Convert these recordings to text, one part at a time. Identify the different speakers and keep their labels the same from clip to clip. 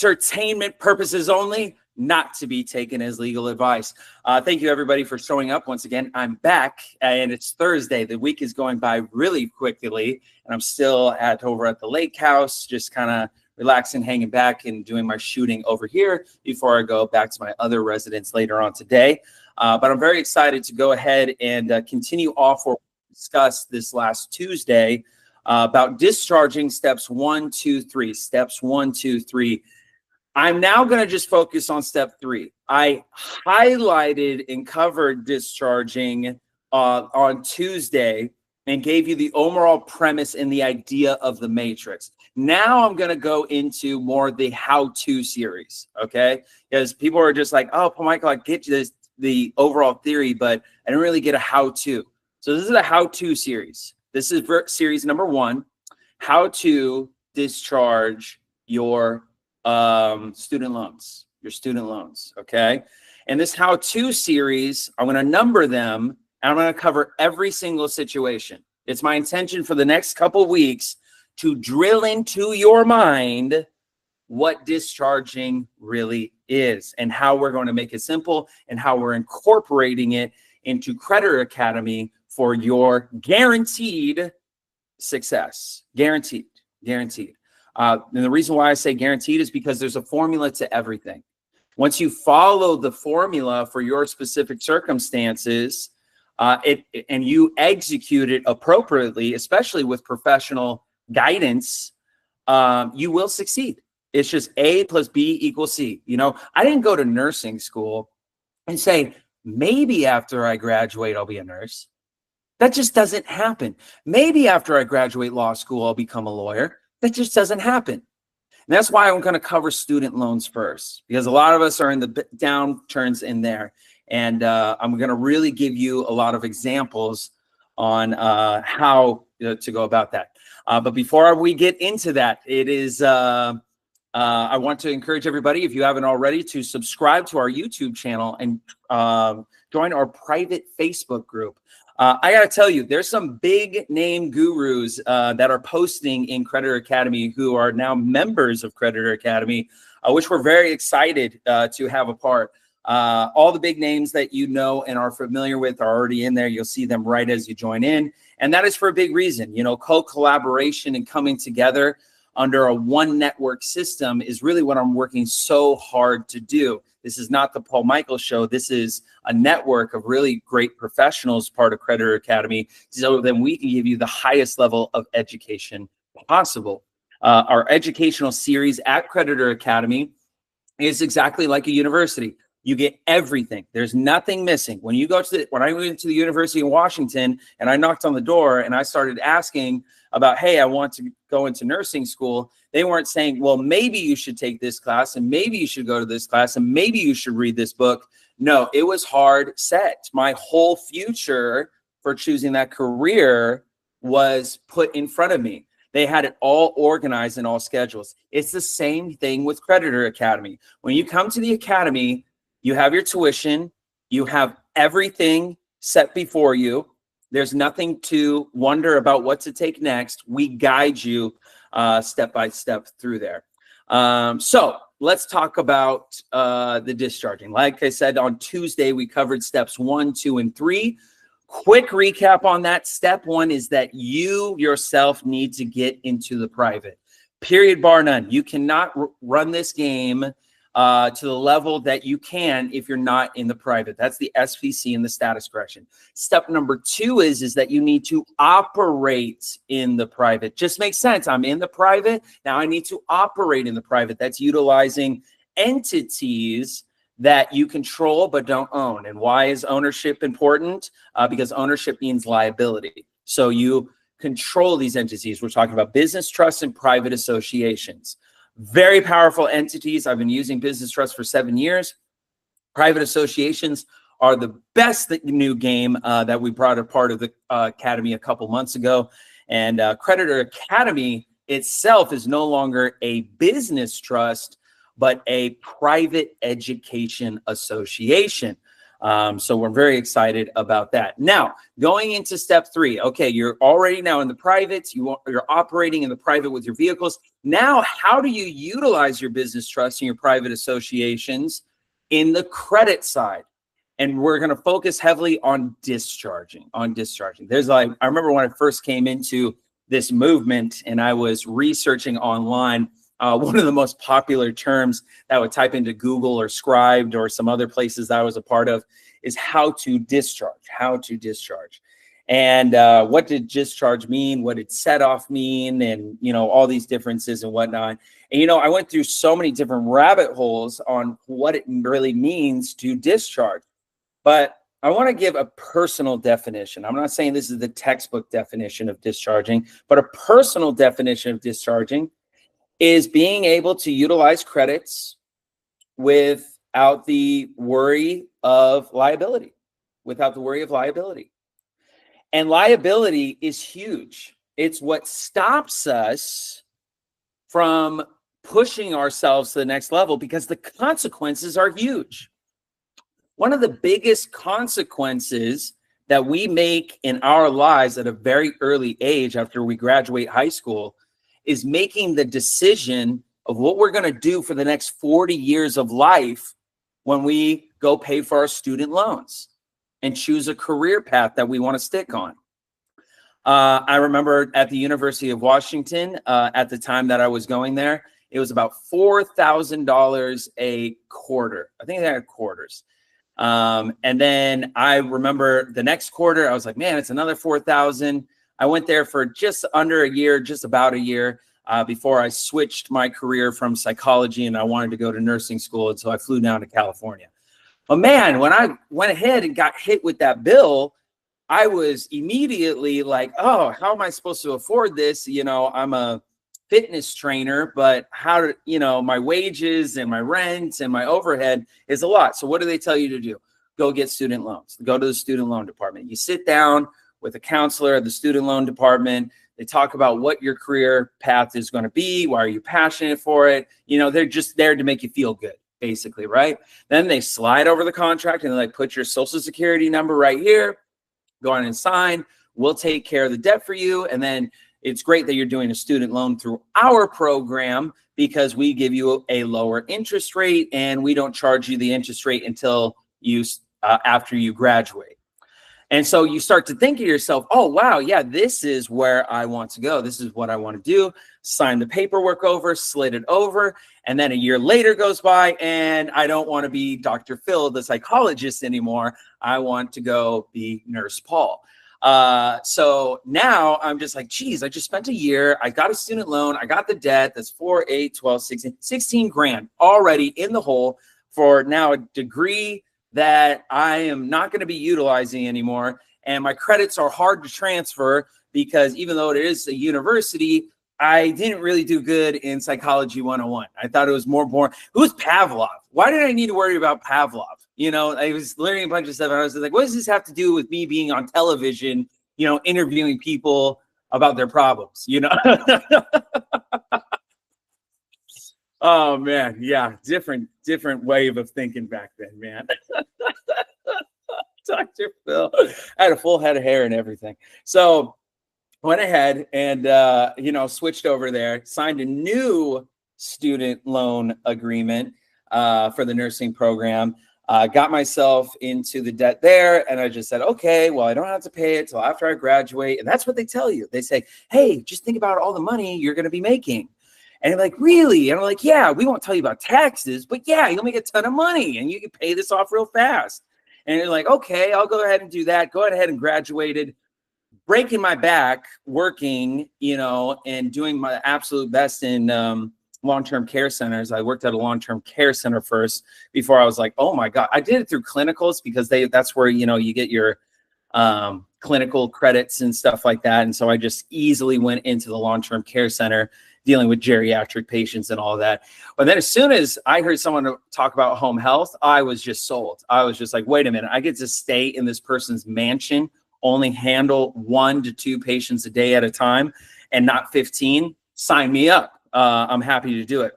Speaker 1: entertainment purposes only, not to be taken as legal advice. Thank you, everybody, for showing up. Once again, I'm back, and it's Thursday. The week is going by really quickly, and I'm still over at the lake house, just kind of relaxing, hanging back, and doing my shooting over here before I go back to my other residence later on today. But I'm very excited to go ahead and continue off what we discussed this last Tuesday about discharging steps 1, 2, 3. Steps 1, 2, 3. I'm now going to just focus on step 3. I highlighted and covered discharging on Tuesday and gave you the overall premise and the idea of the matrix. Now I'm going to go into more of the how-to series, okay? Because people are just like, oh, Paul Michael, I get the overall theory, but I didn't really get a how-to. So this is a how-to series. This is series number 1, how to discharge your student loans, okay? And this how-to series, I'm going to number them, and I'm going to cover every single situation. It's my intention for the next couple weeks to drill into your mind what discharging really is and how we're going to make it simple and how we're incorporating it into Creditor Academy for your guaranteed success. Guaranteed. And the reason why I say guaranteed is because there's a formula to everything. Once you follow the formula for your specific circumstances, and you execute it appropriately, especially with professional guidance, you will succeed. It's just A plus B equals C. You know, I didn't go to nursing school and say, maybe after I graduate, I'll be a nurse. That just doesn't happen. Maybe after I graduate law school, I'll become a lawyer. That just doesn't happen. And that's why I'm going to cover student loans first, because a lot of us are in the downturns in there. And I'm going to really give you a lot of examples on how to go about that. But before we get into that, it is I want to encourage everybody, if you haven't already, to subscribe to our YouTube channel and join our private Facebook group. I got to tell you, there's some big name gurus that are posting in Creditor Academy who are now members of Creditor Academy, which we're very excited to have a part. All the big names that you know and are familiar with are already in there. You'll see them right as you join in. And that is for a big reason. You know, co-collaboration and coming together under a one network system is really what I'm working so hard to do. This is not the Paul Michael show. This is a network of really great professionals, part of Creditor Academy, so then we can give you the highest level of education possible. Our educational series at Creditor Academy is exactly like a university. You get everything. There's nothing missing. When I went to the University of Washington and I knocked on the door and I started asking about, hey, I want to go into nursing school, they weren't saying, well, maybe you should take this class and maybe you should go to this class and maybe you should read this book. No, it was hard set. My whole future for choosing that career was put in front of me. They had it all organized in all schedules. It's the same thing with Creditor Academy. When you come to the Academy, you have your tuition, you have everything set before you. There's nothing to wonder about what to take next. We guide you step by step through there. So let's talk about the discharging. Like I said, on Tuesday, we covered steps 1, 2, and 3. Quick recap on that. Step 1 is that you yourself need to get into the private. Period, bar none. You cannot run this game to the level that you can if you're not in the private. That's the SPC and the status correction. Step number 2 is that you need to operate in the private. Just makes sense. I'm in the private. Now I need to operate in the private. That's utilizing entities that you control but don't own. And why is ownership important? Because ownership means liability. So you control these entities. We're talking about business trusts and private associations. Very powerful entities. I've been using business trusts for 7 years. Private associations are the best new game that we brought a part of the Academy a couple months ago. And Creditor Academy itself is no longer a business trust, but a private education association. So we're very excited about that. Now, going into step 3, okay, you're already now in the privates, you're operating in the private with your vehicles. Now, how do you utilize your business trust and your private associations in the credit side? And we're going to focus heavily on discharging, There's I remember when I first came into this movement and I was researching online, one of the most popular terms that I would type into Google or Scribed or some other places that I was a part of is how to discharge. And what did discharge mean? What did set off mean? And, all these differences and whatnot. And, I went through so many different rabbit holes on what it really means to discharge. But I want to give a personal definition. I'm not saying this is the textbook definition of discharging, but a personal definition of discharging is being able to utilize credits without the worry of liability, And liability is huge. It's what stops us from pushing ourselves to the next level because the consequences are huge. One of the biggest consequences that we make in our lives at a very early age after we graduate high school is making the decision of what we're going to do for the next 40 years of life when we go pay for our student loans and choose a career path that we want to stick on. I remember at the University of Washington, at the time that I was going there, it was about $4,000 a quarter. I think they had quarters. And then I remember the next quarter, I was like, man, it's another 4,000. I went there for just under a year, just about a year, before I switched my career from psychology and I wanted to go to nursing school. And so I flew down to California. But man, when I went ahead and got hit with that bill, I was immediately like, oh, how am I supposed to afford this? I'm a fitness trainer, but my wages and my rent and my overhead is a lot. So what do they tell you to do? Go get student loans. Go to the student loan department. You sit down with a counselor at the student loan department. They talk about what your career path is going to be. Why are you passionate for it? They're just there to make you feel good, basically, right? Then they slide over the contract and they're like, put your social security number right here. Go on and sign. We'll take care of the debt for you. And then it's great that you're doing a student loan through our program because we give you a lower interest rate and we don't charge you the interest rate until after you graduate. And so you start to think to yourself, oh, wow, yeah, this is where I want to go. This is what I want to do. Sign the paperwork over, slid it over. And then a year later goes by and I don't want to be Dr. Phil, the psychologist anymore. I want to go be Nurse Paul. So now I'm just like, geez, I just spent a year. I got a student loan. I got the debt. That's 4, 8, 12, 16 grand already in the hole for now a degree that I am not going to be utilizing anymore. And my credits are hard to transfer because even though it is a university, I didn't really do good in Psychology 101. I thought it was more boring. Who's Pavlov? Why did I need to worry about Pavlov? I was learning a bunch of stuff. And I was like, what does this have to do with me being on television, interviewing people about their problems, Oh man, yeah, different wave of thinking back then, man. Dr. Phil, I had a full head of hair and everything. So went ahead and switched over there, signed a new student loan agreement for the nursing program. Got myself into the debt there, and I just said, okay, well, I don't have to pay it till after I graduate. And that's what they tell you. They say, hey, just think about all the money you're going to be making. And you're like, really? And I'm like, yeah, we won't tell you about taxes, but yeah, you'll make a ton of money and you can pay this off real fast. And you're like, okay, I'll go ahead and do that. Go ahead and graduated, breaking my back, working, and doing my absolute best in long-term care centers. I worked at a long-term care center first before I was like, oh my God. I did it through clinicals because that's where, you get your clinical credits and stuff like that. And so I just easily went into the long-term care center dealing with geriatric patients and all that. But then as soon as I heard someone talk about home health, I was just sold. I was just like, wait a minute, I get to stay in this person's mansion, only handle 1 to 2 patients a day at a time and not 15. Sign me up. I'm happy to do it.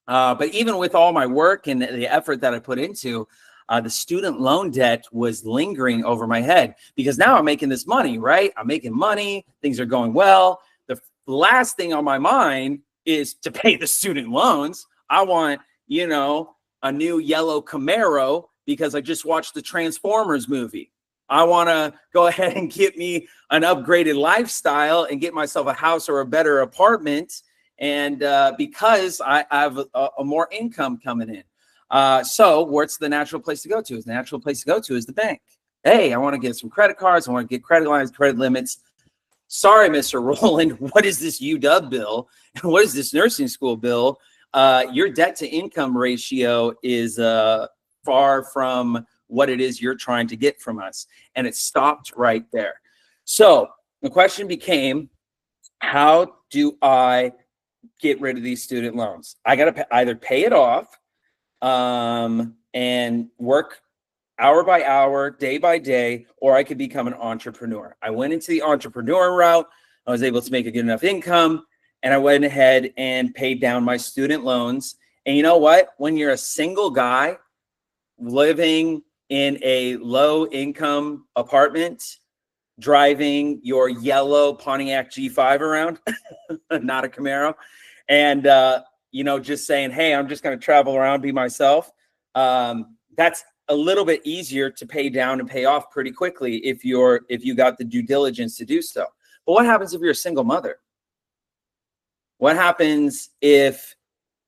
Speaker 1: But even with all my work and the effort that I put into, the student loan debt was lingering over my head because now I'm making this money, right? I'm making money. Things are going well. The last thing on my mind is to pay the student loans. I want, you know, a new yellow Camaro because I just watched the Transformers movie. I want to go ahead and get me an upgraded lifestyle and get myself a house or a better apartment. And because I have a more income coming in. So what's the natural place to go to? The natural place to go to is the bank. Hey, I want to get some credit cards. I want to get credit lines, credit limits. Sorry, Mr. Roland, what is this UW bill? What is this nursing school bill? Your debt to income ratio is far from what it is you're trying to get from us. And it stopped right there. So the question became, how do I get rid of these student loans? I got to either pay it off and work hour by hour, day by day, or I could become an entrepreneur. I went into the entrepreneur route. I was able to make a good enough income, and I went ahead and paid down my student loans. And you know what? When you're a single guy living in a low income apartment, driving your yellow Pontiac G5 around, not a Camaro, and you know, just saying, hey, I'm just going to travel around, be myself. That's a little bit easier to pay down and pay off pretty quickly if you got the due diligence to do so. But what happens if you're a single mother? What happens if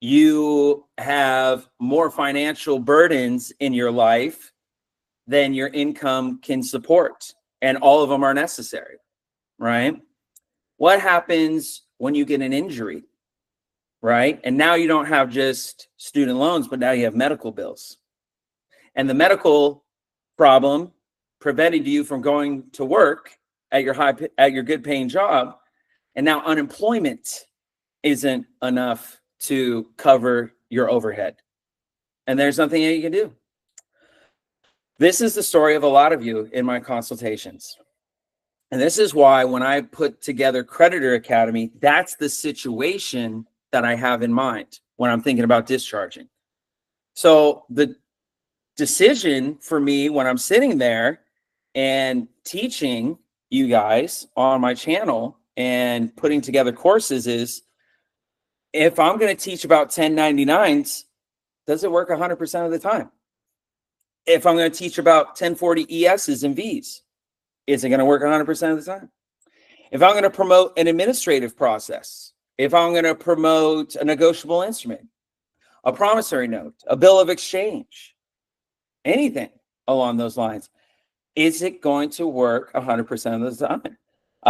Speaker 1: you have more financial burdens in your life than your income can support? And all of them are necessary, right? What happens when you get an injury, right? And now you don't have just student loans, but now you have medical bills. And the medical problem prevented you from going to work at your good paying job. And now unemployment isn't enough to cover your overhead. And there's nothing that you can do. This is the story of a lot of you in my consultations. And this is why when I put together Creditor Academy, that's the situation that I have in mind when I'm thinking about discharging. So the decision for me when I'm sitting there and teaching you guys on my channel and putting together courses is, if I'm going to teach about 1099s, does it work 100% of the time? If I'm going to teach about 1040 ESs and Vs, is it going to work 100% of the time? If I'm going to promote an administrative process, if I'm going to promote a negotiable instrument, a promissory note, a bill of exchange, anything along those lines, is it going to work 100% of the time?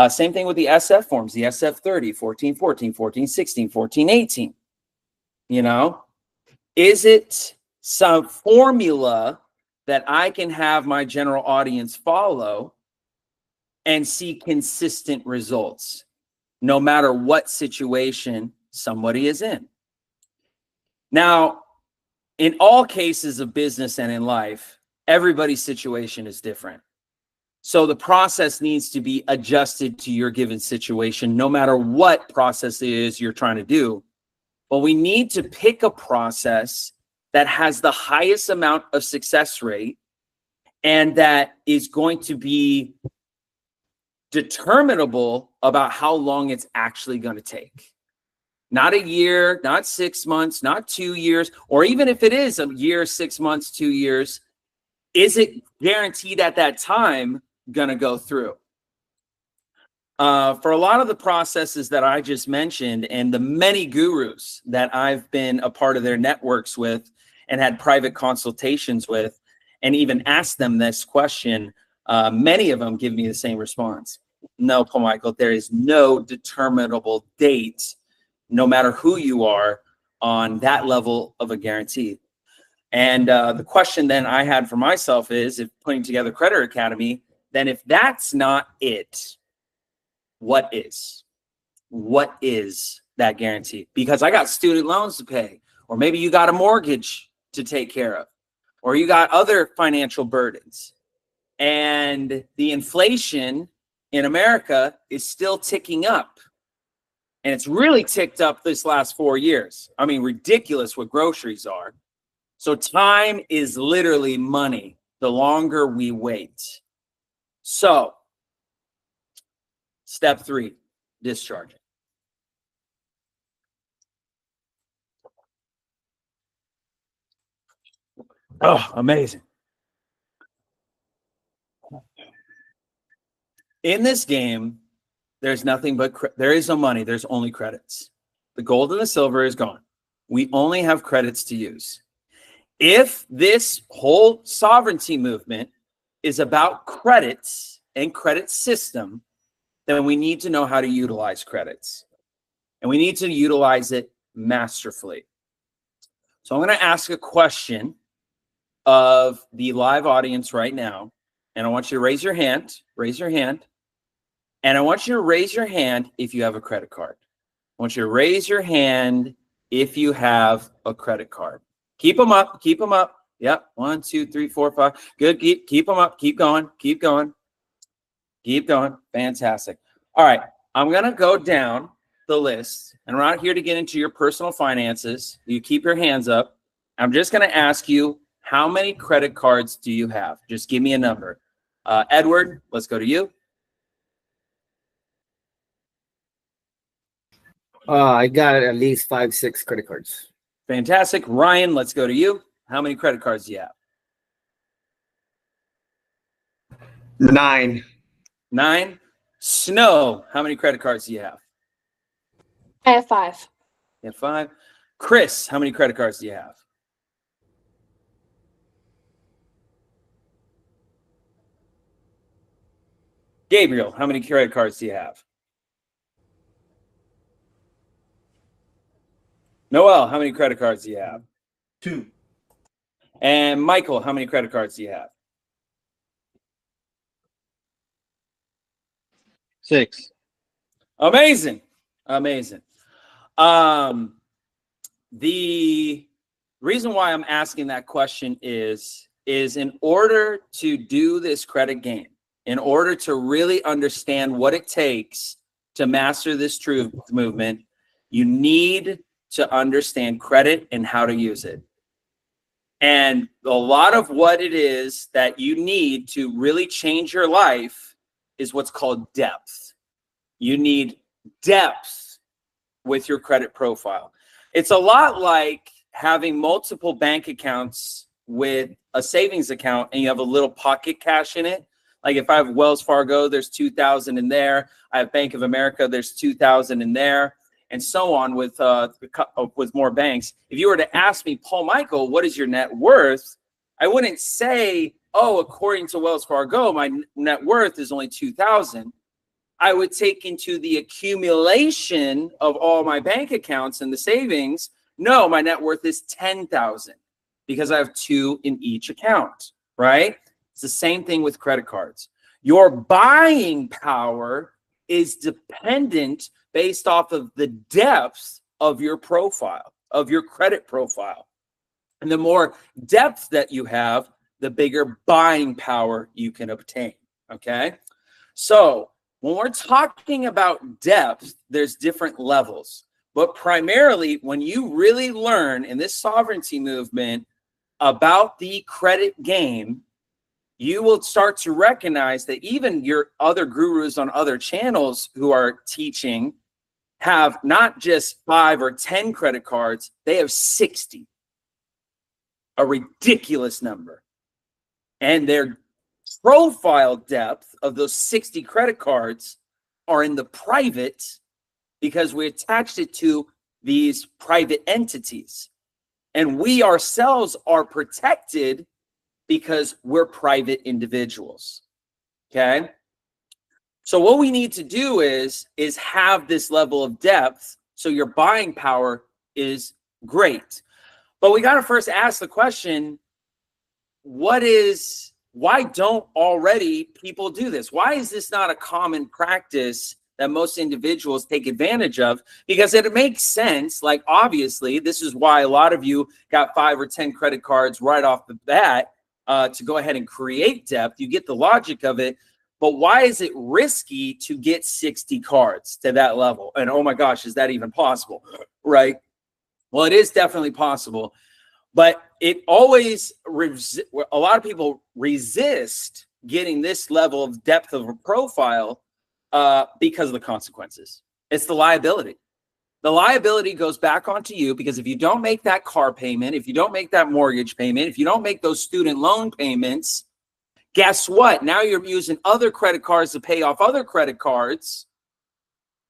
Speaker 1: Same thing with the SF forms, the SF30, 1414, 1416, 1418. You know, is it some formula that I can have my general audience follow and see consistent results, no matter what situation somebody is in? Now, in all cases of business and in life, everybody's situation is different. So the process needs to be adjusted to your given situation, no matter what process it is you're trying to do. But we need to pick a process that has the highest amount of success rate and that is going to be determinable about how long it's actually going to take. Not a year, not 6 months, not 2 years, or even if it is a year, 6 months, 2 years, is it guaranteed at that time going to go through? For a lot of the processes that I just mentioned and the many gurus that I've been a part of their networks with and had private consultations with and even asked them this question, many of them give me the same response. No, Paul Michael, there is no determinable date, no matter who you are, on that level of a guarantee. And the question then I had for myself is, if putting together Creditor Academy, then if that's not it, what is? What is that guarantee? Because I got student loans to pay, or maybe you got a mortgage to take care of, or you got other financial burdens. And the inflation in America is still ticking up. And it's really ticked up this last 4 years. I mean, ridiculous what groceries are. So time is literally money the longer we wait. So step 3, discharging. Oh, amazing. In this game, there's nothing but, there is no money. There's only credits. The gold and the silver is gone. We only have credits to use. If this whole sovereignty movement is about credits and credit system, then we need to know how to utilize credits. And we need to utilize it masterfully. So I'm going to ask a question of the live audience right now. And I want you to raise your hand. Raise your hand. And I want you to raise your hand if you have a credit card. I want you to raise your hand if you have a credit card. Keep them up. Keep them up. Yep. 1, 2, 3, 4, 5. Good. Keep them up. Keep going. Keep going. Keep going. Fantastic. All right. I'm going to go down the list. And we're not here to get into your personal finances. You keep your hands up. I'm just going to ask you, how many credit cards do you have? Just give me a number. Edward, let's go to you.
Speaker 2: I got at least 5, 6 credit cards.
Speaker 1: Fantastic. Ryan, let's go to you. How many credit cards do you have?
Speaker 3: 9.
Speaker 1: 9. Snow, how many credit cards do you have?
Speaker 4: I have 5.
Speaker 1: You have 5. Chris, how many credit cards do you have? Gabriel, how many credit cards do you have? Noel, how many credit cards do you have?
Speaker 3: 2.
Speaker 1: And Michael, how many credit cards do you have?
Speaker 3: 6.
Speaker 1: Amazing. Amazing. The reason why I'm asking that question is in order to do this credit game, in order to really understand what it takes to master this truth movement, you need to understand credit and how to use it. And a lot of what it is that you need to really change your life is what's called depth. You need depth with your credit profile. It's a lot like having multiple bank accounts with a savings account and you have a little pocket cash in it. Like if I have Wells Fargo, there's 2,000 in there. I have Bank of America, there's 2,000 in there, and so on with more banks. If you were to ask me, Paul Michael, what is your net worth? I wouldn't say, oh, according to Wells Fargo, my net worth is only 2,000. I would take into the accumulation of all my bank accounts and the savings. No, my net worth is 10,000 because I have 2 in each account, right? It's the same thing with credit cards. Your buying power is dependent based off of the depth of your profile, of your credit profile. And the more depth that you have, the bigger buying power you can obtain, okay? So when we're talking about depth, there's different levels. But primarily, when you really learn in this sovereignty movement about the credit game, you will start to recognize that even your other gurus on other channels who are teaching have not just 5 or 10 credit cards, they have 60. A ridiculous number. And their profile depth of those 60 credit cards are in the private because we attached it to these private entities. And we ourselves are protected because we're private individuals, okay? So what we need to do is have this level of depth so your buying power is great. But we got to first ask the question, why don't already people do this? Why is this not a common practice that most individuals take advantage of? Because it makes sense. Like, obviously, this is why a lot of you got 5 or 10 credit cards right off the bat to go ahead and create depth. You get the logic of it. But why is it risky to get 60 cards to that level? And oh my gosh, is that even possible? Right? Well, it is definitely possible. But it always, a lot of people resist getting this level of depth of a profile because of the consequences. It's the liability. The liability goes back onto you because if you don't make that car payment, if you don't make that mortgage payment, if you don't make those student loan payments, guess what? Now you're using other credit cards to pay off other credit cards.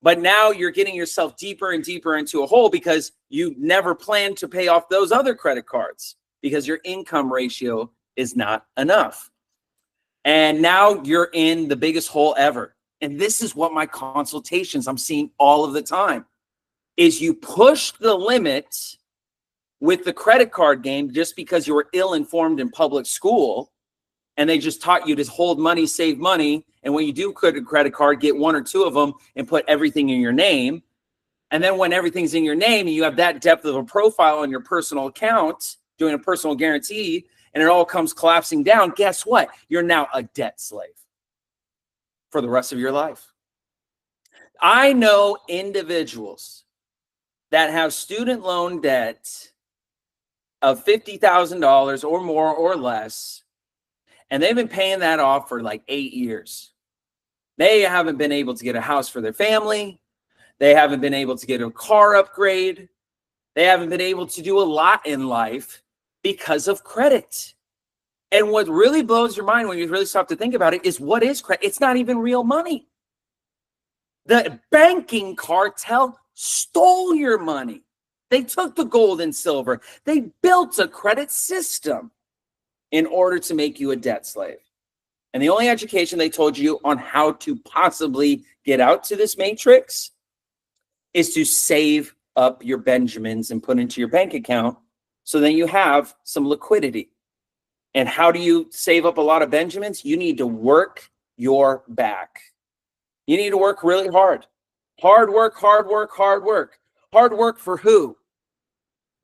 Speaker 1: But now you're getting yourself deeper and deeper into a hole because you never planned to pay off those other credit cards because your income ratio is not enough. And now you're in the biggest hole ever. And this is what my consultations I'm seeing all of the time is you push the limit with the credit card game just because you were ill-informed in public school and they just taught you to hold money, save money. And when you do credit card, get one or two of them and put everything in your name. And then when everything's in your name and you have that depth of a profile on your personal account, doing a personal guarantee, and it all comes collapsing down, guess what? You're now a debt slave for the rest of your life. I know individuals that have student loan debt of $50,000 or more or less, and they've been paying that off for like 8 years. They haven't been able to get a house for their family. They haven't been able to get a car upgrade. They haven't been able to do a lot in life because of credit. And what really blows your mind when you really stop to think about it is what is credit? It's not even real money. The banking cartel stole your money. They took the gold and silver. They built a credit system in order to make you a debt slave. And the only education they told you on how to possibly get out to this matrix is to save up your Benjamins and put into your bank account so then you have some liquidity. And how do you save up a lot of Benjamins? You need to work your back. You need to work really hard. Hard work, hard work, hard work. Hard work for who?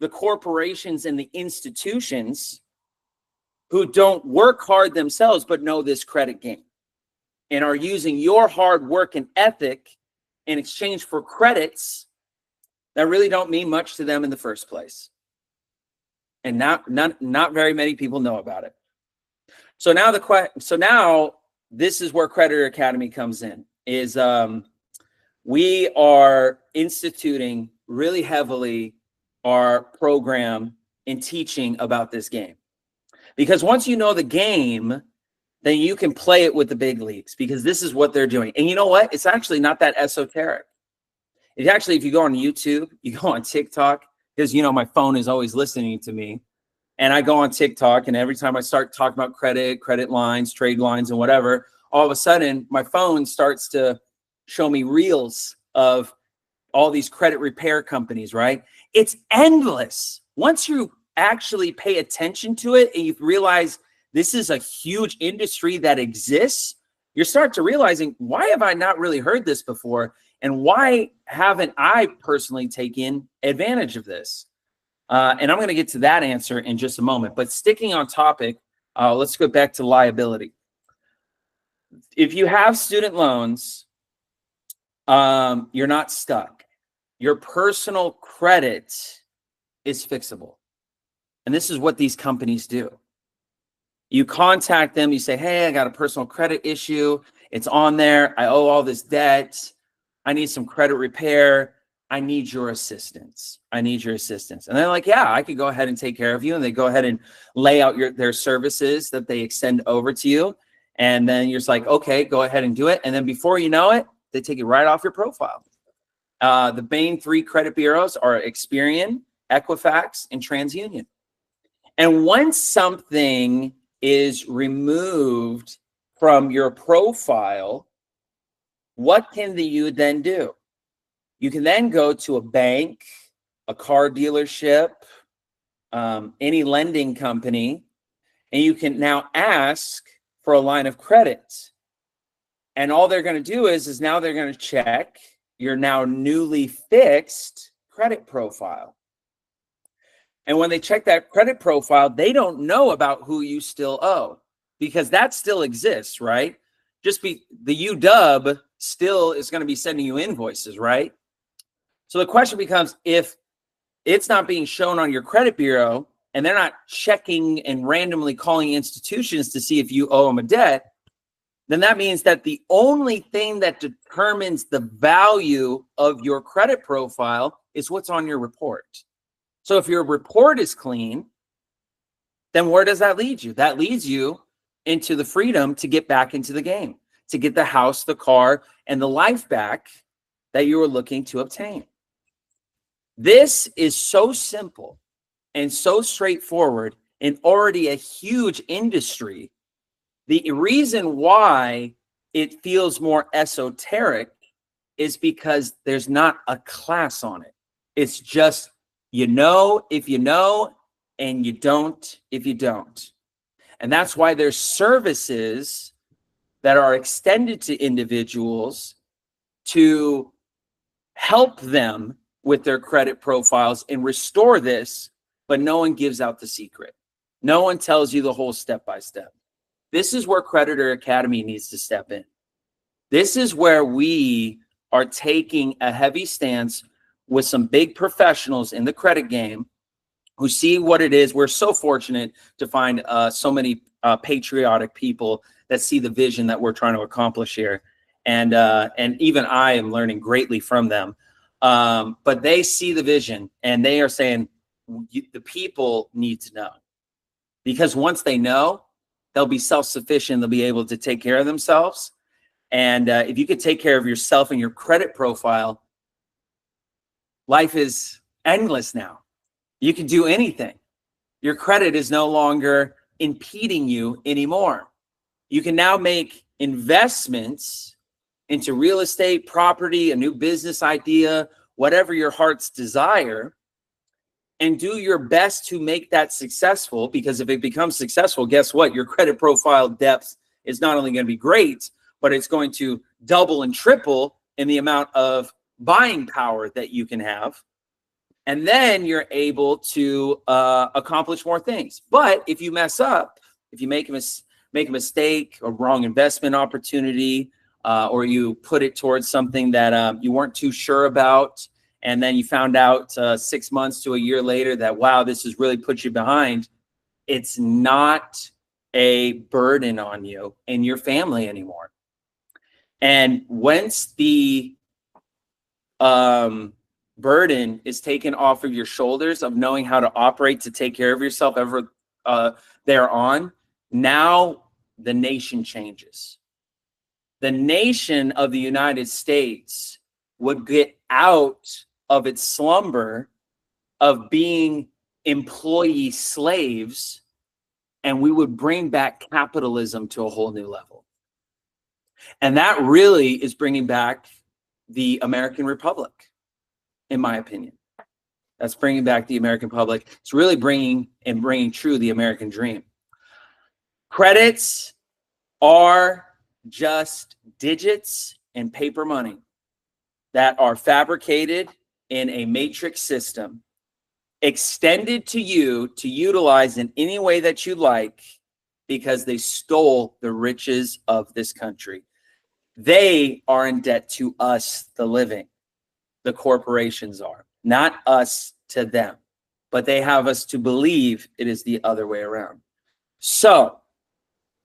Speaker 1: The corporations and the institutions who don't work hard themselves but know this credit game and are using your hard work and ethic in exchange for credits that really don't mean much to them in the first place. And not very many people know about it. So now this is where Creditor Academy comes in. Is we are instituting really heavily our program in teaching about this game. Because once you know the game, then you can play it with the big leagues because this is what they're doing. And you know what? It's actually not that esoteric. It actually, if you go on YouTube, you go on TikTok, because, you know, my phone is always listening to me. And I go on TikTok, and every time I start talking about credit lines, trade lines, and whatever, all of a sudden, my phone starts to show me reels of all these credit repair companies, right? It's endless. Once you actually pay attention to it and you realize this is a huge industry that exists, you start to realizing, why have I not really heard this before? And why haven't I personally taken advantage of this? And I'm going to get to that answer in just a moment. But sticking on topic, let's go back to liability. If you have student loans, you're not stuck. Your personal credit is fixable. And this is what these companies do. You contact them, you say, hey, I got a personal credit issue. It's on there. I owe all this debt. I need some credit repair. I need your assistance. I need your assistance. And they're like, yeah, I could go ahead and take care of you. And they go ahead and lay out their services that they extend over to you. And then you're just like, okay, go ahead and do it. And then before you know it, they take it right off your profile. The main three credit bureaus are Experian, Equifax, and TransUnion. And once something is removed from your profile, what can you then do? You can then go to a bank, a car dealership, any lending company, and you can now ask for a line of credit. And all they're going to do is now they're going to check your now newly fixed credit profile. And when they check that credit profile, they don't know about who you still owe because that still exists, right? The UW still is going to be sending you invoices, right? So the question becomes, if it's not being shown on your credit bureau, and they're not checking and randomly calling institutions to see if you owe them a debt, then that means that the only thing that determines the value of your credit profile is what's on your report. So if your report is clean, then where does that lead you? That leads you into the freedom to get back into the game, to get the house, the car, and the life back that you were looking to obtain. This is so simple and so straightforward and already a huge industry. The reason why it feels more esoteric is because there's not a class on it. It's just, you know, if you know, and you don't if you don't. And that's why there's services that are extended to individuals to help them with their credit profiles and restore this, but no one gives out the secret. No one tells you the whole step-by-step. This is where Creditor Academy needs to step in. This is where we are taking a heavy stance with some big professionals in the credit game who see what it is. We're so fortunate to find so many patriotic people that see the vision that we're trying to accomplish here. And even I am learning greatly from them. But they see the vision and they are saying, the people need to know. Because once they know, they'll be self-sufficient. They'll be able to take care of themselves. And if you could take care of yourself and your credit profile, life is endless now. You can do anything. Your credit is no longer impeding you anymore. You can now make investments into real estate, property, a new business idea, whatever your heart's desire, and do your best to make that successful. Because if it becomes successful, guess what? Your credit profile depth is not only going to be great, but it's going to double and triple in the amount of buying power that you can have. And then you're able to accomplish more things. But if you mess up, if you make a mistake, a wrong investment opportunity, or you put it towards something that you weren't too sure about, and then you found out 6 months to a year later that, wow, this has really put you behind, it's not a burden on you and your family anymore. And once the burden is taken off of your shoulders of knowing how to operate to take care of yourself ever thereon, now the nation changes. The nation of the United States would get out of its slumber of being employee slaves, and we would bring back capitalism to a whole new level. And that really is bringing back the American Republic, in my opinion. That's bringing back the American Republic. It's really bringing true the American dream. Credits are just digits and paper money that are fabricated in a matrix system, extended to you to utilize in any way that you like, because they stole the riches of this country. They are in debt to us, the living. The corporations are, not us to them, but they have us to believe it is the other way around. So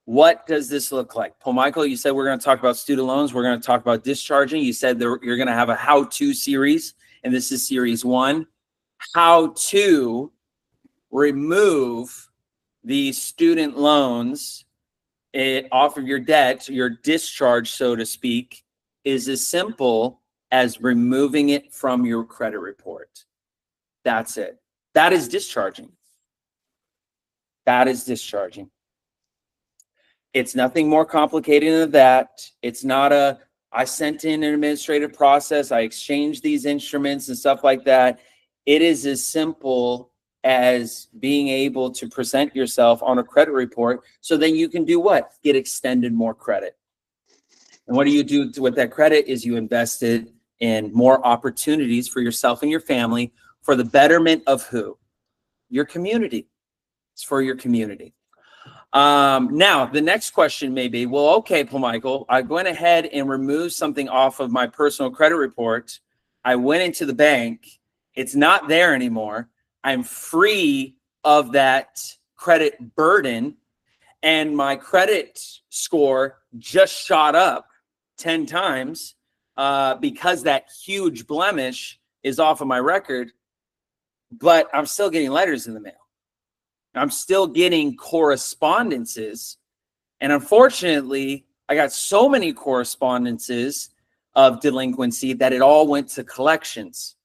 Speaker 1: what does this look like? Paul Michael, you said we're going to talk about student loans. We're going to talk about discharging. You said you're going to have a how-to series, and this is series 1. How to remove the student loans off of your debt, your discharge, so to speak, is as simple as removing it from your credit report. That's it. That is discharging. That is discharging. It's nothing more complicated than that. It's not I sent in an administrative process, I exchanged these instruments and stuff like that. It is as simple as being able to present yourself on a credit report, so then you can do what? Get extended more credit. And what do you do with that credit is you invest it in more opportunities for yourself and your family for the betterment of who? Your community. It's for your community. Now, the next question may be, well, okay, Paul Michael, I went ahead and removed something off of my personal credit report. I went into the bank. It's not there anymore. I'm free of that credit burden, and my credit score just shot up 10 times because that huge blemish is off of my record, but I'm still getting letters in the mail. I'm still getting correspondences. And unfortunately, I got so many correspondences of delinquency that it all went to collections.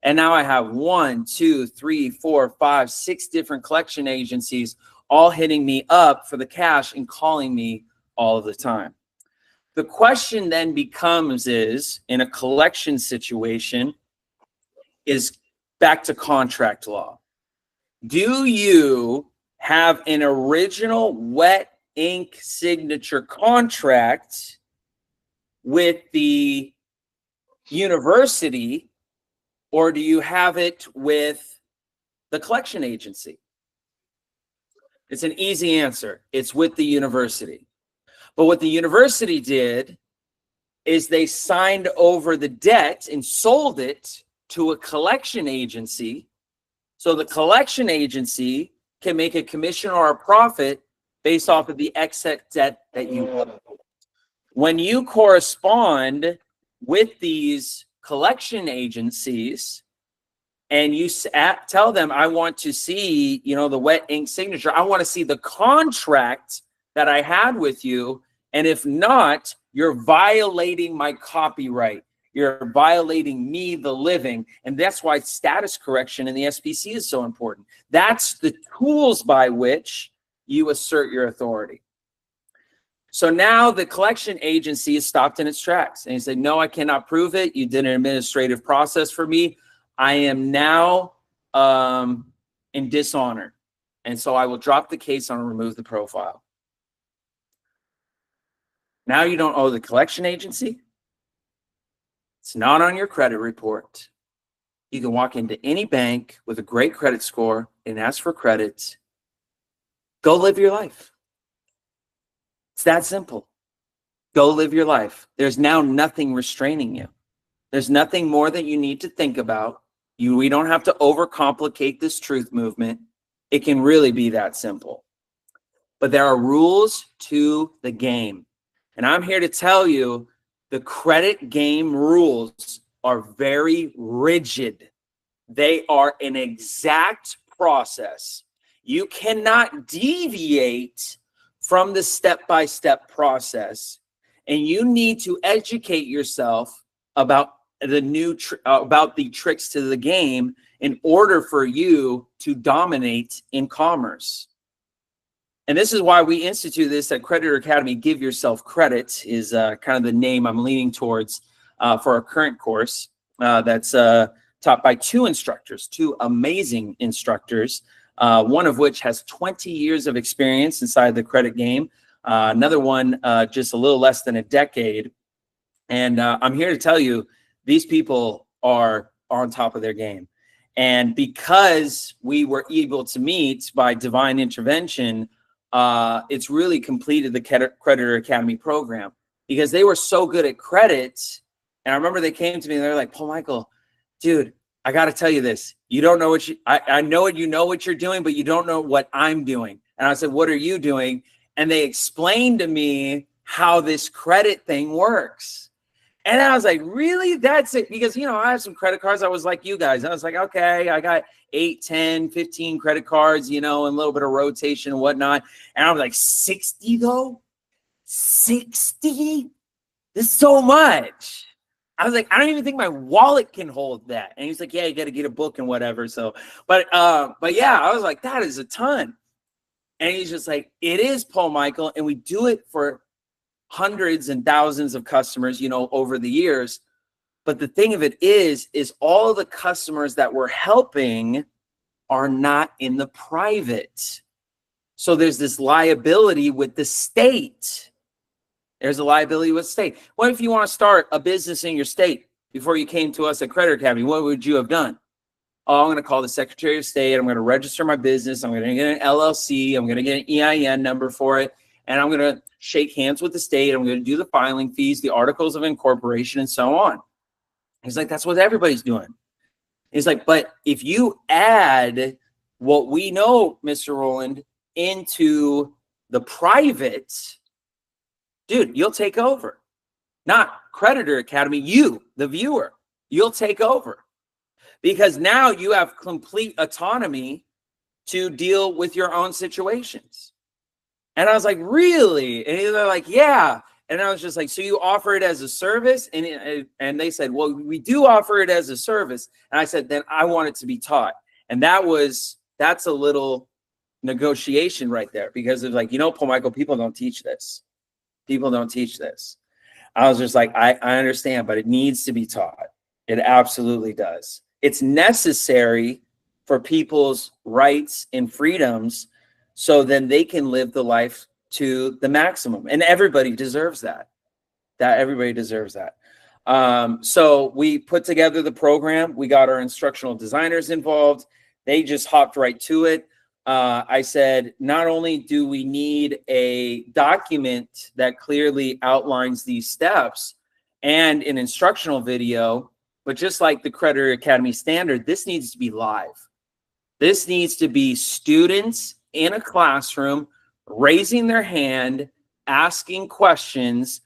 Speaker 1: And now I have 1, 2, 3, 4, 5, 6 different collection agencies all hitting me up for the cash and calling me all of the time. The question then becomes is, in a collection situation, is back to contract law. Do you have an original wet ink signature contract with the university, or do you have it with the collection agency? It's an easy answer. It's with the university. But what the university did is they signed over the debt and sold it to a collection agency. So the collection agency can make a commission or a profit based off of the excess debt that you owe. When you correspond with these collection agencies and you tell them, I want to see, the wet ink signature, I want to see the contract that I had with you. And if not, you're violating my copyright. You're violating me, the living. And that's why status correction in the SPC is so important. That's the tools by which you assert your authority. So now the collection agency is stopped in its tracks. And he said, no, I cannot prove it. You did an administrative process for me. I am now in dishonor. And so I will drop the case and remove the profile. Now you don't owe the collection agency. It's not on your credit report. You can walk into any bank with a great credit score and ask for credit. Go live your life. It's that simple. Go live your life. There's now nothing restraining you. There's nothing more that you need to think about. We don't have to overcomplicate this truth movement. It can really be that simple. But there are rules to the game. And I'm here to tell you the credit game rules are very rigid. They are an exact process. You cannot deviate from the step-by-step process, and you need to educate yourself about the tricks to the game in order for you to dominate in commerce. And this is why we institute this at Creditor Academy. Give yourself credit is kind of the name I'm leaning towards for our current course that's taught by 2 instructors, 2 amazing instructors, one of which has 20 years of experience inside the credit game, another one just a little less than a decade. And I'm here to tell you, these people are on top of their game. And because we were able to meet by divine intervention, it's really completed the Creditor Academy program because they were so good at credit. And I remember they came to me and they're like, Paul Michael, dude, I got to tell you this. You don't know what I know you know what you're doing, but you don't know what I'm doing. And I said, what are you doing? And they explained to me how this credit thing works. And I was like, really? That's it? Because, I have some credit cards. I was like you guys. I was like, okay, I got 8, 10, 15 credit cards, and a little bit of rotation and whatnot. And I was like, 60 though? 60? That's so much. I was like, I don't even think my wallet can hold that. And he's like, yeah, you got to get a book and whatever. So, but yeah, I was like, that is a ton. And he's just like, it is, Paul Michael. And we do it for hundreds and thousands of customers, over the years. But the thing of it is all the customers that we're helping are not in the private. So there's this liability with the state. There's a liability with the state. What if you want to start a business in your state before you came to us at Creditor Academy? What would you have done? Oh, I'm going to call the Secretary of State. I'm going to register my business. I'm going to get an LLC. I'm going to get an EIN number for it. And I'm going to shake hands with the state. I'm going to do the filing fees, the articles of incorporation, and so on. He's like, that's what everybody's doing. He's like, but if you add what we know, Mr. Roland, into the private, dude, you'll take over. Not Creditor Academy, you, the viewer, you'll take over. Because now you have complete autonomy to deal with your own situations. And I was like, really? And they're like, yeah. And I was just like, so you offer it as a service? And they said, well, we do offer it as a service. And I said, then I want it to be taught. And that's a little negotiation right there, because it's like, Paul Michael, people don't teach this. People don't teach this. I was just like, I understand, but it needs to be taught. It absolutely does. It's necessary for people's rights and freedoms, so then they can live the life to the maximum. And everybody deserves that. Everybody deserves that. So we put together the program. We got our instructional designers involved. They just hopped right to it. I said, not only do we need a document that clearly outlines these steps and an instructional video, but just like the Creditor Academy standard, this needs to be live. This needs to be students in a classroom raising their hand, asking questions,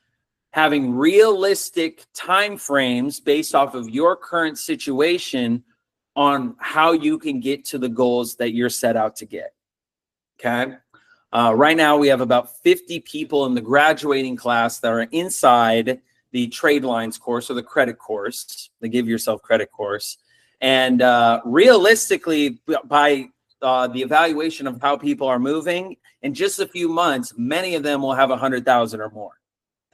Speaker 1: having realistic time frames based off of your current situation on how you can get to the goals that you're set out to get. Okay. Right now we have about 50 people in the graduating class that are inside the trade lines course, or the credit course, the Give Yourself Credit course. And realistically, by the evaluation of how people are moving, in just a few months, many of them will have 100,000 or more.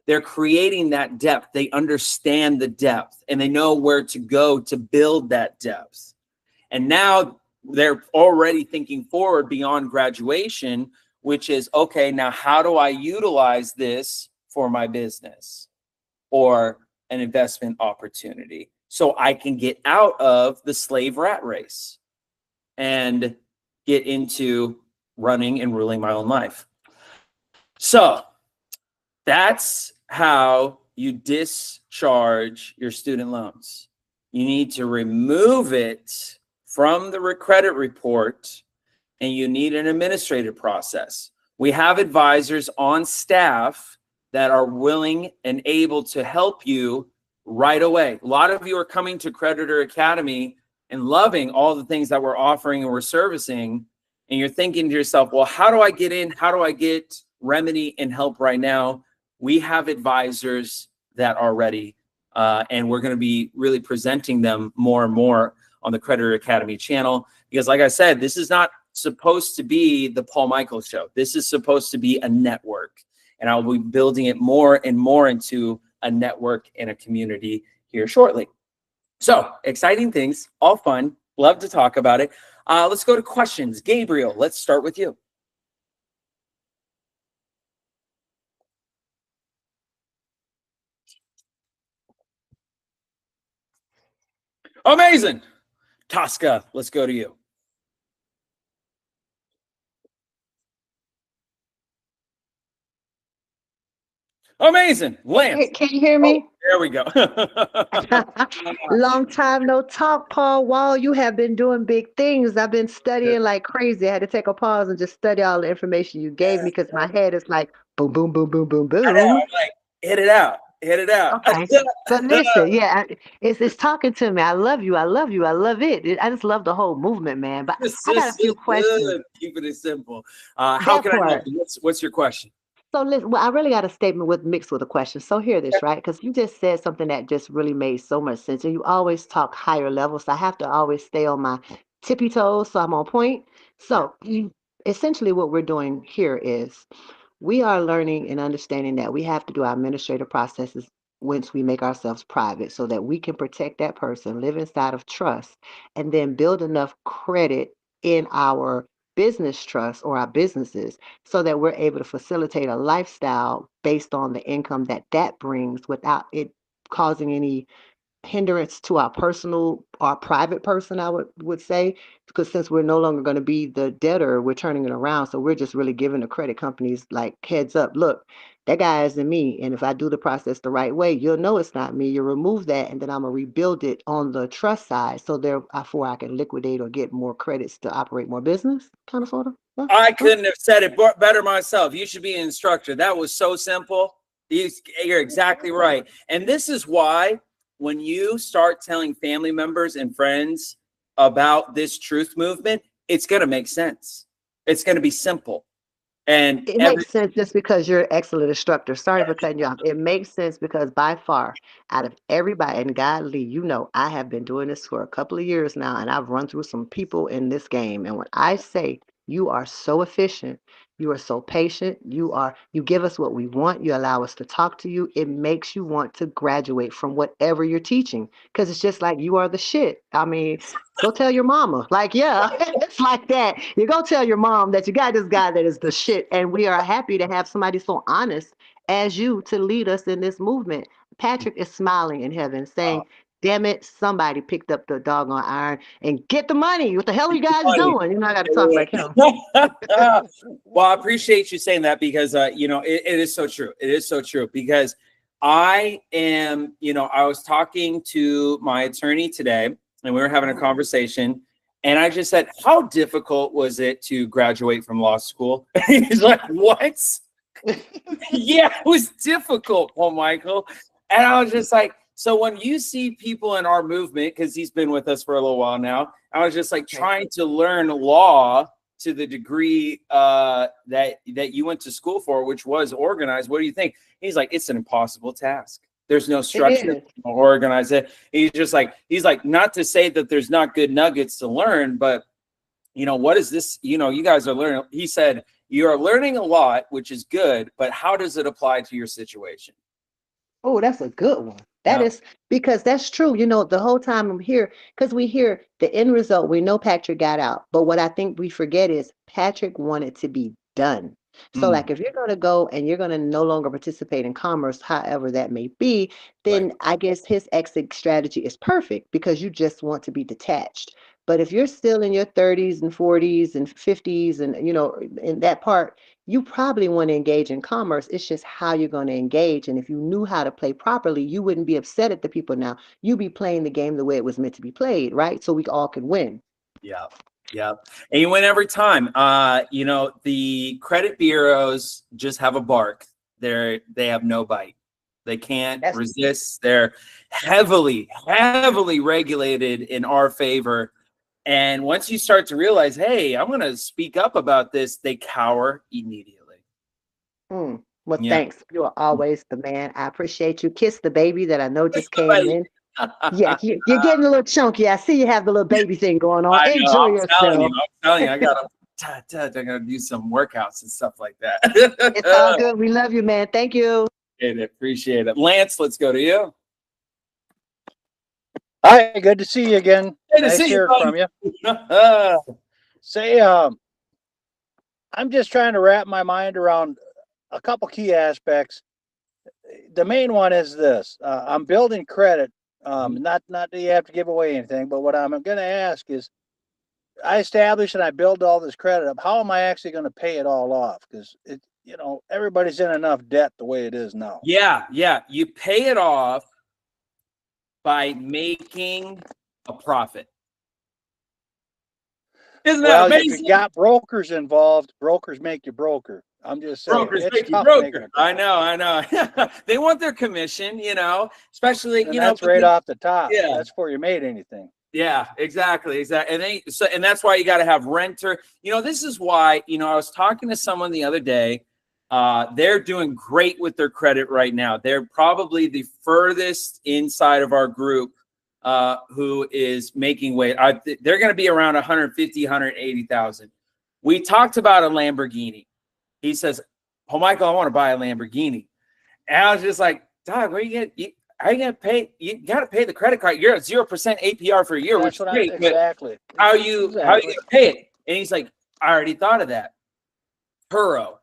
Speaker 1: They're creating that depth. They understand the depth, and they know where to go to build that depth. And now they're already thinking forward beyond graduation, which is, okay, now how do I utilize this for my business or an investment opportunity so I can get out of the slave rat race and get into running and ruling my own life? So that's how you discharge your student loans. You need to remove it from the credit report, and you need an administrative process. We have advisors on staff that are willing and able to help you right away. A lot of you are coming to Creditor Academy and loving all the things that we're offering and we're servicing, and you're thinking to yourself, well, how do I get in? How do I get remedy and help right now? We have advisors that are ready, and we're going to be really presenting them more and more on the Creditor Academy channel, because like I said, this is not supposed to be the Paul Michael show. This is supposed to be a network, and I'll be building it more and more into a network and a community here shortly. So exciting things, all fun, love to talk about it. Let's go to questions. Gabriel, let's start with you. Amazing. Tosca, let's go to you. Amazing. Lance.
Speaker 3: Can you hear me?
Speaker 1: Oh, there we go.
Speaker 3: Long time no talk, Paul. Wow, you have been doing big things. I've been studying like crazy. I had to take a pause and just study all the information you gave me, because my head is like boom, boom, boom, boom, boom, boom.
Speaker 1: I know, I'm like, hit it out. Hit it out.
Speaker 3: Okay. But listen, yeah, it's talking to me. I love you. I love you. I love it. I just love the whole movement, man. But I got a few questions.
Speaker 1: Keeping it simple. How can I help you? What's your question?
Speaker 3: So listen, well, I really got a statement mixed with a question. So hear this, right? Because you just said something that just really made so much sense. And you always talk higher levels. So I have to always stay on my tippy toes so I'm on point. So essentially what we're doing here is we are learning and understanding that we have to do our administrative processes once we make ourselves private, so that we can protect that person, live inside of trust, and then build enough credit in our business trust or our businesses, so that we're able to facilitate a lifestyle based on the income that brings, without it causing any hindrance to our personal, our private person, I would say, because since we're no longer going to be the debtor, we're turning it around. So we're just really giving the credit companies like heads up. Look, that guy isn't me. And if I do the process the right way, you'll know it's not me. You remove that, and then I'm gonna rebuild it on the trust side. So therefore I can liquidate or get more credits to operate more business, kind of sort of. Yeah.
Speaker 1: I couldn't have said it better myself. You should be an instructor. That was so simple. You're exactly right. And this is why when you start telling family members and friends about this truth movement, it's going to make sense. It's going to be simple. And
Speaker 3: It makes sense just because you're an excellent instructor. Sorry for cutting you off. It makes sense because by far, out of everybody, and God Lee, you know, I have been doing this for a couple of years now, and I've run through some people in this game. And when I say you are so efficient, you are so patient, you give us what we want, you allow us to talk to you, it makes you want to graduate from whatever you're teaching. Because it's just like you are the shit. I mean, go tell your mama. Like, yeah, it's like that. You go tell your mom that you got this guy that is the shit. And we are happy to have somebody so honest as you to lead us in this movement. Patrick is smiling in heaven, saying, damn it, somebody picked up the doggone iron and get the money. What the hell are you guys doing? You know, I got to talk like him.
Speaker 1: Well, I appreciate you saying that because, you know, it is so true. It is so true because I am, you know, I was talking to my attorney today and we were having a conversation and I just said, how difficult was it to graduate from law school? He's like, what? Yeah, it was difficult, Paul Michael. And I was just like, so when you see people in our movement, because he's been with us for a little while now, I was just like trying to learn law to the degree that you went to school for, which was organized. What do you think? He's like, it's an impossible task. There's no structure to organize it. He's like, not to say that there's not good nuggets to learn, but you know, what is this? You know, you guys are learning. He said, you are learning a lot, which is good, but how does it apply to your situation?
Speaker 3: Oh, that's a good one. That is because that's true. You know, the whole time I'm here, because we hear the end result, we know Patrick got out. But what I think we forget is Patrick wanted to be done. So, like, if you're going to go and you're going to no longer participate in commerce, however that may be, then I guess his exit strategy is perfect because you just want to be detached. But if you're still in your 30s and 40s and 50s and, you know, in that part, you probably want to engage in commerce. It's just how you're going to engage. And if you knew how to play properly, you wouldn't be upset at the people now. You'd be playing the game the way it was meant to be played, right? So we all can win.
Speaker 1: Yeah. Yeah. And you win every time. You know, the credit bureaus just have a bark. They have no bite. They can't resist. They're heavily regulated in our favor. And once you start to realize, hey, I'm going to speak up about this, they cower immediately.
Speaker 3: Well, thanks. You are always the man. I appreciate you. Kiss the baby that I know just came in. Yeah, you're getting a little chunky. I see you have the little baby thing going on. Enjoy yourself.
Speaker 1: I'm telling you, I gotta do some workouts and stuff like that.
Speaker 3: It's all good. We love you, man. Thank you.
Speaker 1: Appreciate it. Lance, let's go to you.
Speaker 5: Hi, good to see you again.
Speaker 1: Good to
Speaker 5: nice
Speaker 1: see
Speaker 5: hear
Speaker 1: you,
Speaker 5: from you. Say, I'm just trying to wrap my mind around a couple key aspects. The main one is this: I'm building credit. Not that you have to give away anything, but what I'm going to ask is, I establish and I build all this credit up. How am I actually going to pay it all off? Because you know, everybody's in enough debt the way it is now.
Speaker 1: Yeah. You pay it off by making a profit. Isn't that amazing?
Speaker 5: If you got brokers involved, brokers make you broker. I'm just saying,
Speaker 1: brokers make you broker. I know. They want their commission, you know, especially,
Speaker 5: and
Speaker 1: you
Speaker 5: that's
Speaker 1: know,
Speaker 5: right off the top.
Speaker 1: Yeah.
Speaker 5: That's before you made anything.
Speaker 1: Yeah, exactly. And that's why you got to have renter. You know, this is why, you know, I was talking to someone the other day. They're doing great with their credit right now. They're probably the furthest inside of our group who is making weight. They're going to be around 150, 180,000. We talked about a Lamborghini. He says, "Oh, Michael, I want to buy a Lamborghini." And I was just like, "Dog, where you get? How are you going to pay? You got to pay the credit card. You're at 0% APR for a year, which is great.
Speaker 5: Exactly.
Speaker 1: How are you going to pay it?" And he's like, "I already thought of that. Turo."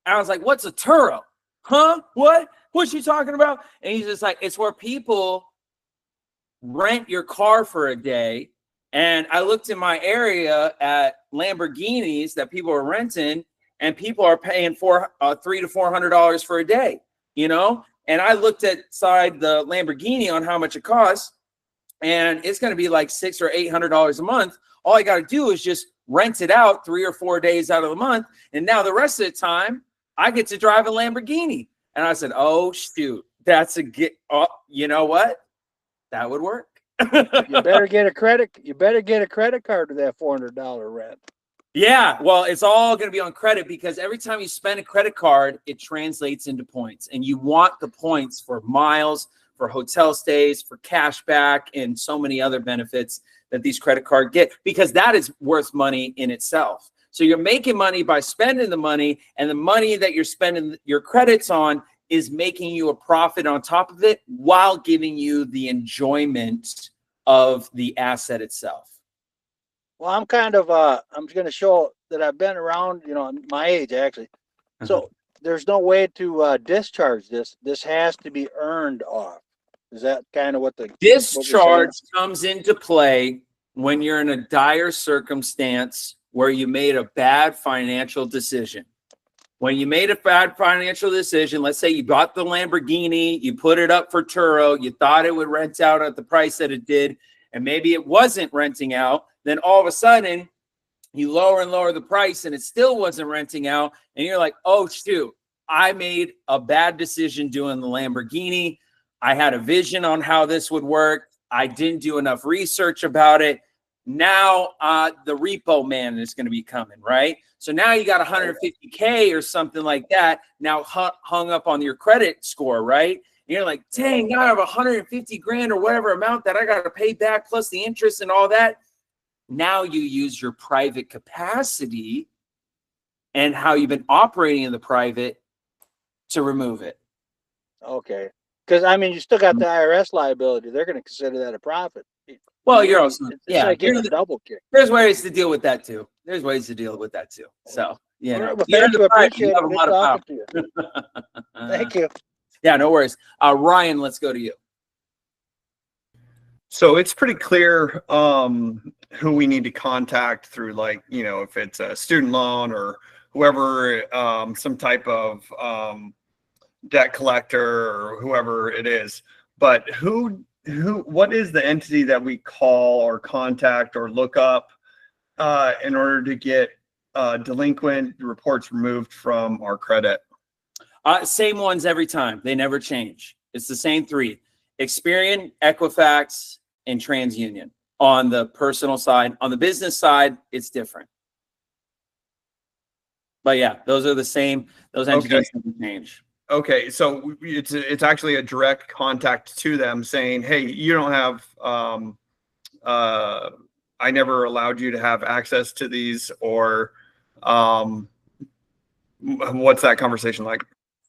Speaker 1: I was like, "What's a Turo? Huh? What you talking about?" And he's just like, "It's where people rent your car for a day. And I looked in my area at Lamborghinis that people are renting, and people are paying $300 to $400 for a day, you know? And I looked outside the Lamborghini on how much it costs, and it's going to be like $600 or $800 a month. All I got to do is just rent it out 3 or 4 days out of the month. And now the rest of the time I get to drive a Lamborghini. And I said, oh, shoot, that's a get. Oh, you know what? That would work.
Speaker 5: You better get a credit card to that $400 rent.
Speaker 1: Yeah, well, it's all going to be on credit, because every time you spend a credit card, it translates into points, and you want the points for miles, for hotel stays, for cash back, and so many other benefits that these credit cards get, because that is worth money in itself. So you're making money by spending the money, and the money that you're spending your credits on is making you a profit on top of it while giving you the enjoyment of the asset itself.
Speaker 5: Well, I'm kind of, I'm going to show that I've been around, you know, my age actually. So there's no way to discharge this. This has to be earned off. Is that kind of what the
Speaker 1: discharge comes into play when you're in a dire circumstance where you made a bad financial decision? When you made a bad financial decision, let's say you bought the Lamborghini, you put it up for Turo, you thought it would rent out at the price that it did, and maybe it wasn't renting out. Then all of a sudden, you lower and lower the price, and it still wasn't renting out. And you're like, oh, shoot, I made a bad decision doing the Lamborghini. I had a vision on how this would work. I didn't do enough research about it. Now the repo man is going to be coming, right? So now you got 150K or something like that now hung up on your credit score, right? And you're like, dang, I have 150 grand or whatever amount that I got to pay back plus the interest and all that. Now you use your private capacity and how you've been operating in the private to remove it.
Speaker 5: Okay. Because, I mean, you still got the IRS liability. They're going to consider that a profit.
Speaker 1: Well, you're also, yeah,
Speaker 5: like getting a double kick.
Speaker 1: There's ways to deal with that too. There's ways to deal with that too. So, yeah.
Speaker 5: Well, thank you. Appreciate it. Good talking to you. Thank you.
Speaker 1: Yeah, no worries. Ryan, let's go to you.
Speaker 6: So it's pretty clear who we need to contact through, like, you know, if it's a student loan or whoever, some type of debt collector or whoever it is. But what is the entity that we call or contact or look up in order to get delinquent reports removed from our credit?
Speaker 1: Same ones every time. They never change. It's the same three: Experian, Equifax, and TransUnion on the personal side. On the business side, it's different. But yeah, those are the same. Those entities never change.
Speaker 6: Okay, so it's actually a direct contact to them saying, hey, you don't have, I never allowed you to have access to these, or what's that conversation like?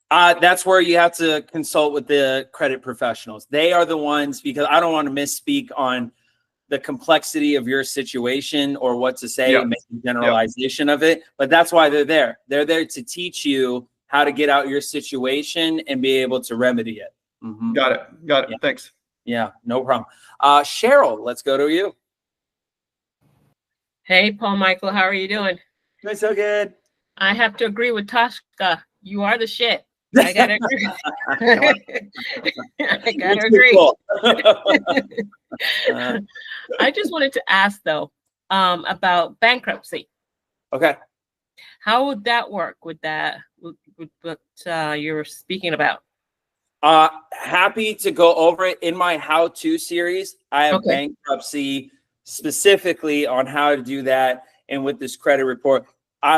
Speaker 1: That's where you have to consult with the credit professionals. They are the ones, because I don't want to misspeak on the complexity of your situation or what to say and make a generalization of it. But that's why they're there. They're there to teach you how to get out your situation and be able to remedy it. Mm-hmm.
Speaker 6: Got it.
Speaker 1: Yeah.
Speaker 6: Thanks.
Speaker 1: Yeah, no problem. Cheryl, let's go to you.
Speaker 7: Hey, Paul Michael, how are you doing?
Speaker 1: Doing so good.
Speaker 7: I have to agree with Tasha. You are the shit. I gotta agree. I gotta agree. I just wanted to ask though, about bankruptcy.
Speaker 1: Okay.
Speaker 7: How would that work with that? With what you were speaking about?
Speaker 1: Happy to go over it in my how-to series. I have bankruptcy specifically on how to do that, and with this credit report.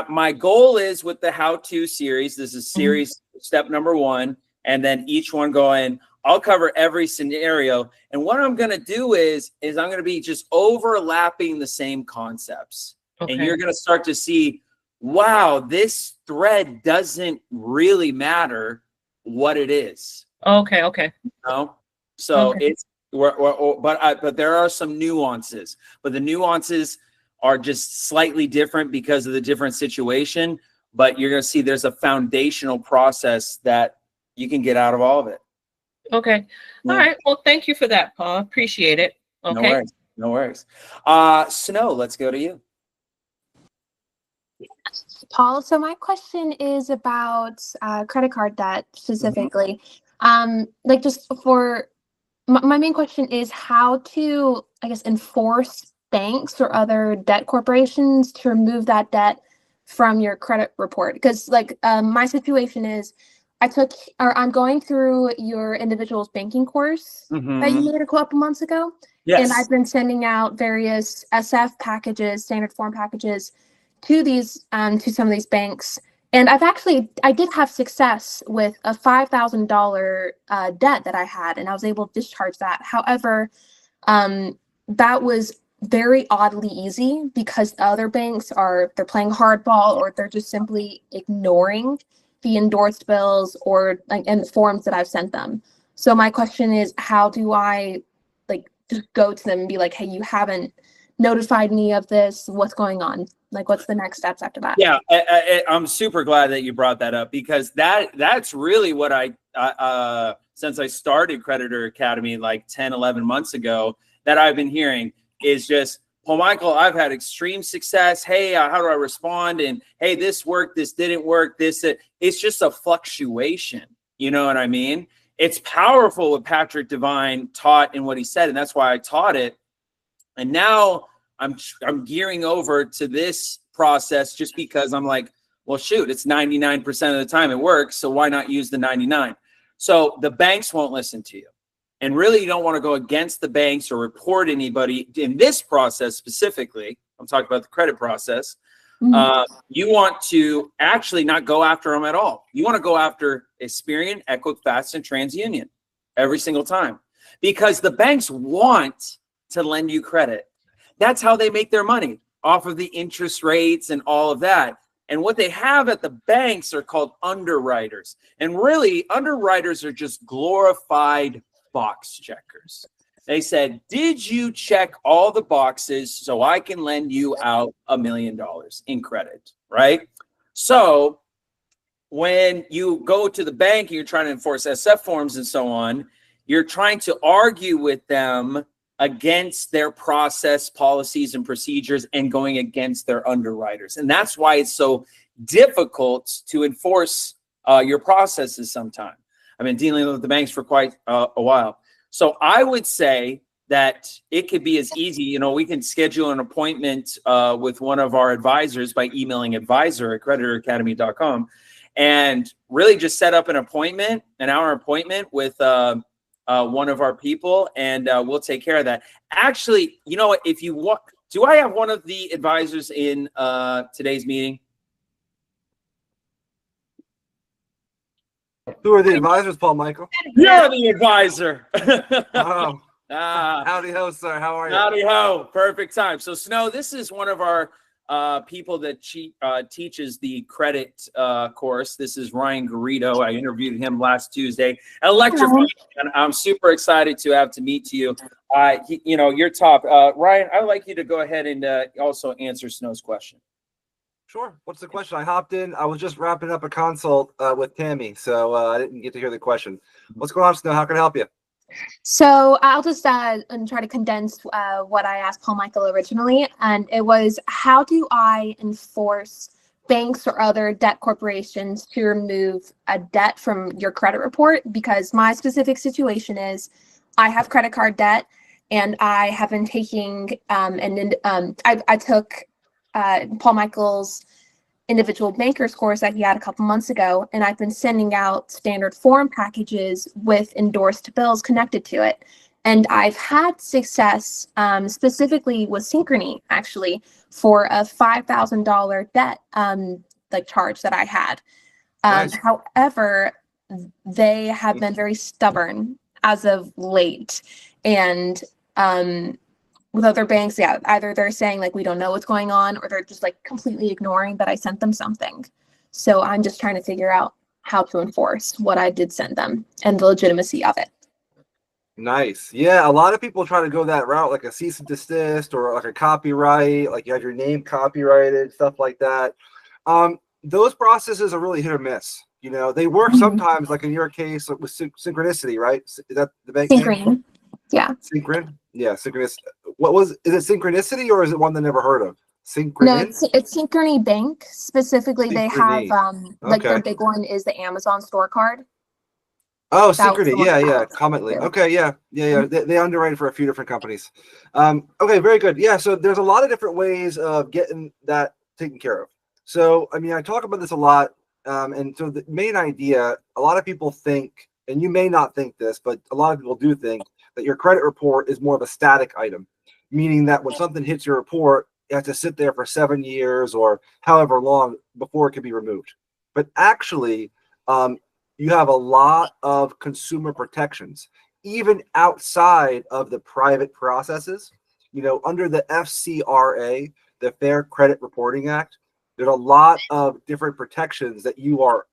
Speaker 1: My goal is with the how-to series, this is series step number 1, and then each one going, I'll cover every scenario. And what I'm going to do is I'm going to be just overlapping the same concepts. Okay. And you're going to start to see, wow, this thread doesn't really matter what it is.
Speaker 7: Okay. Okay.
Speaker 1: You know? So it's, but there are some nuances, but the nuances are just slightly different because of the different situation. But you're going to see there's a foundational process that you can get out of all of it.
Speaker 7: Okay.
Speaker 1: Yeah.
Speaker 7: All right. Well, thank you for that, Paul. Appreciate it.
Speaker 1: No
Speaker 7: Okay.
Speaker 1: worries. No worries. Snow, let's go to you.
Speaker 4: Paul, so my question is about credit card debt specifically. Like just for my main question is how to, I guess, enforce banks or other debt corporations to remove that debt from your credit report. Because like my situation is I'm going through your individual's banking course that you made a couple months ago.
Speaker 1: Yes.
Speaker 4: And I've been sending out various SF packages, standard form packages to these to some of these banks. And I did have success with a $5,000 debt that I had, and I was able to discharge that. However, that was very oddly easy because the other banks they're playing hardball, or they're just simply ignoring the endorsed bills or like and the forms that I've sent them. So my question is, how do I like just go to them and be like, hey, you haven't notified me of this, what's going on? Like, what's the next steps after that?
Speaker 1: Yeah, I'm super glad that you brought that up, because that's really what since I started Creditor Academy like 10, 11 months ago, that I've been hearing is just, well, Michael, I've had extreme success. Hey, how do I respond? And hey, this worked, this didn't work, it's just a fluctuation. You know what I mean? It's powerful what Patrick Devine taught and what he said, and that's why I taught it. And now I'm gearing over to this process just because I'm like, well, shoot, it's 99% of the time it works, so why not use the 99? So the banks won't listen to you. And really, you don't want to go against the banks or report anybody in this process specifically. I'm talking about the credit process. You want to actually not go after them at all. You want to go after Experian, Equifax, and TransUnion every single time, because the banks want to lend you credit. That's how they make their money, off of the interest rates and all of that. And what they have at the banks are called underwriters. And really, underwriters are just glorified box checkers. They said, did you check all the boxes so I can lend you out $1 million in credit, right? So when you go to the bank and you're trying to enforce SF forms and so on, you're trying to argue with them against their process, policies, and procedures, and going against their underwriters. And that's why it's so difficult to enforce your processes sometimes. I've been dealing with the banks for quite a while. So I would say that it could be as easy, you know, we can schedule an appointment with one of our advisors by emailing advisor@creditoracademy.com, and really just set up an appointment, an hour appointment with one of our people, and we'll take care of that. Actually, you know what, if you want, do I have one of the advisors in today's meeting?
Speaker 8: Who are the advisors, Paul Michael?
Speaker 1: You're the advisor.
Speaker 8: Oh, howdy ho, sir. How are you?
Speaker 1: Howdy ho. Perfect time. So Snow, this is one of our people that teaches the credit course. This is Ryan Garrido. I interviewed him last Tuesday. Electrifying. And I'm super excited to meet you. You know, you're top. Ryan, I'd like you to go ahead and also answer Snow's question.
Speaker 8: Sure. What's the question? I hopped in. I was just wrapping up a consult with Tammy, so I didn't get to hear the question. What's going on, Snow? How can I help you?
Speaker 4: So I'll just try to condense what I asked Paul Michael originally, and it was, how do I enforce banks or other debt corporations to remove a debt from your credit report? Because my specific situation is, I have credit card debt, and I have been taking I took Paul Michael's individual banker's course that he had a couple months ago, and I've been sending out standard form packages with endorsed bills connected to it. And I've had success specifically with Synchrony, actually, for a $5,000 debt like charge that I had.
Speaker 8: Nice.
Speaker 4: However, they have been very stubborn as of late. And with other banks, yeah, either they're saying like, we don't know what's going on, or they're just like completely ignoring that I sent them something. So I'm just trying to figure out how to enforce what I did send them and the legitimacy of it.
Speaker 8: Nice. Yeah, a lot of people try to go that route, like a cease and desist or like a copyright, like you have your name copyrighted, stuff like that. Those processes are really hit or miss. You know, they work sometimes, like in your case with Synchronicity, right? Is that the bank name?
Speaker 4: Synchrony. Yeah.
Speaker 8: Synchron? Yeah, Synchronicity. Is it Synchronicity or is it one they never heard of?
Speaker 4: No,
Speaker 8: Synchronin?
Speaker 4: it's Synchrony Bank. Specifically, they have
Speaker 8: Synchrony.
Speaker 4: like their
Speaker 8: Okay.
Speaker 4: big one is the Amazon store card.
Speaker 8: Oh,
Speaker 4: That was the
Speaker 8: Synchrony.
Speaker 4: one
Speaker 8: Yeah,
Speaker 4: I
Speaker 8: yeah.
Speaker 4: was
Speaker 8: Commently.
Speaker 4: to.
Speaker 8: Okay, yeah. They underwrite for a few different companies. Okay, very good. Yeah, so there's a lot of different ways of getting that taken care of. So, I mean, I talk about this a lot. And so the main idea, a lot of people think, and you may not think this, but a lot of people do think that your credit report is more of a static item, meaning that when something hits your report, it has to sit there for 7 years or however long before it can be removed. But actually, you have a lot of consumer protections, even outside of the private processes. You know, under the FCRA, the Fair Credit Reporting Act, there's a lot of different protections that you're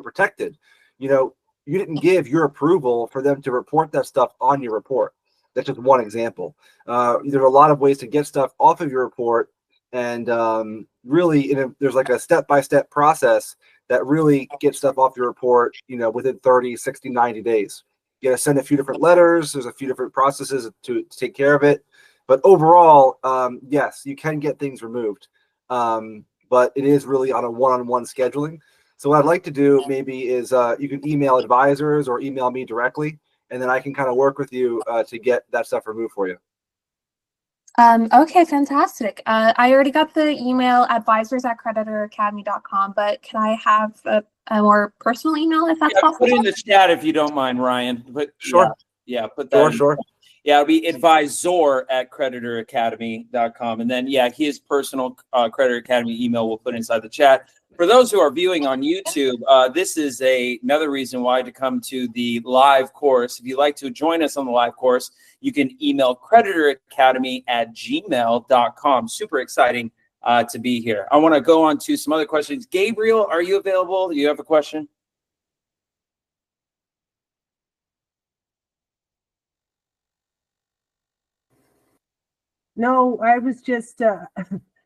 Speaker 8: protected. You know, you didn't give your approval for them to report that stuff on your report. That's just one example. There's a lot of ways to get stuff off of your report, and really, there's like a step-by-step process that really gets stuff off your report, you know, within 30, 60, 90 days. You got to send a few different letters. There's a few different processes to take care of it. But overall, yes, you can get things removed. But it is really on a one-on-one scheduling. So what I'd like to do maybe is you can email advisors or email me directly, and then I can kind of work with you to get that stuff removed for you.
Speaker 4: Okay, fantastic. I already got the email advisors@creditoracademy.com, but can I have a more personal email if that's possible?
Speaker 1: Put it in the chat if you don't mind, Ryan.
Speaker 8: Sure.
Speaker 1: Yeah, put that.
Speaker 8: Sure.
Speaker 1: Yeah, it'll be advisor@creditoracademy.com. And then, his personal Creditor Academy email we'll put inside the chat. For those who are viewing on YouTube, this is another reason why to come to the live course. If you'd like to join us on the live course, you can email creditoracademy@gmail.com. Super exciting to be here. I want to go on to some other questions. Gabriel, are you available? Do you have a question?
Speaker 9: No, I was just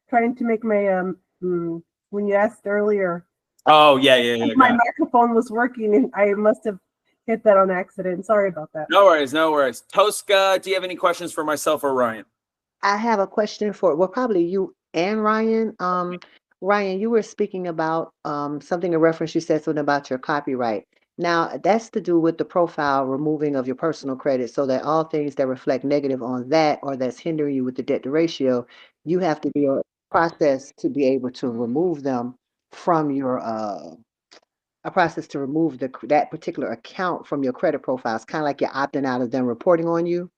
Speaker 9: trying to make my when you asked earlier.
Speaker 1: Oh, yeah.
Speaker 9: My microphone was working and I must have hit that on accident. Sorry about that.
Speaker 1: No worries. Tosca, do you have any questions for myself or Ryan?
Speaker 3: I have a question for, well, probably you and Ryan. Ryan, you were speaking about something in reference, you said something about your copyright. Now, that's to do with the profile removing of your personal credit, so that all things that reflect negative on that or that's hindering you with the debt to ratio, you have to be a process to be able to remove them from your a process to remove that particular account from your credit profile. It's kind of like you're opting out of them reporting on you.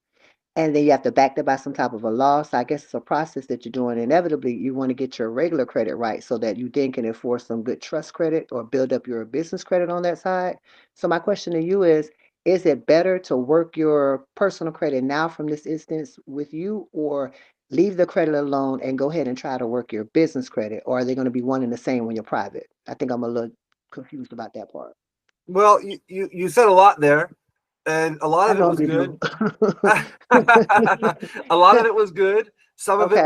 Speaker 3: And then you have to back that by some type of a law. So I guess it's a process that you're doing. Inevitably, you want to get your regular credit right so that you then can enforce some good trust credit or build up your business credit on that side. So my question to you is it better to work your personal credit now from this instance with you, or leave the credit alone and go ahead and try to work your business credit? Or are they going to be one and the same when you're private? I think I'm a little confused about that part.
Speaker 8: Well, you said a lot there, and a lot of it was good. A lot of it was good. Some of it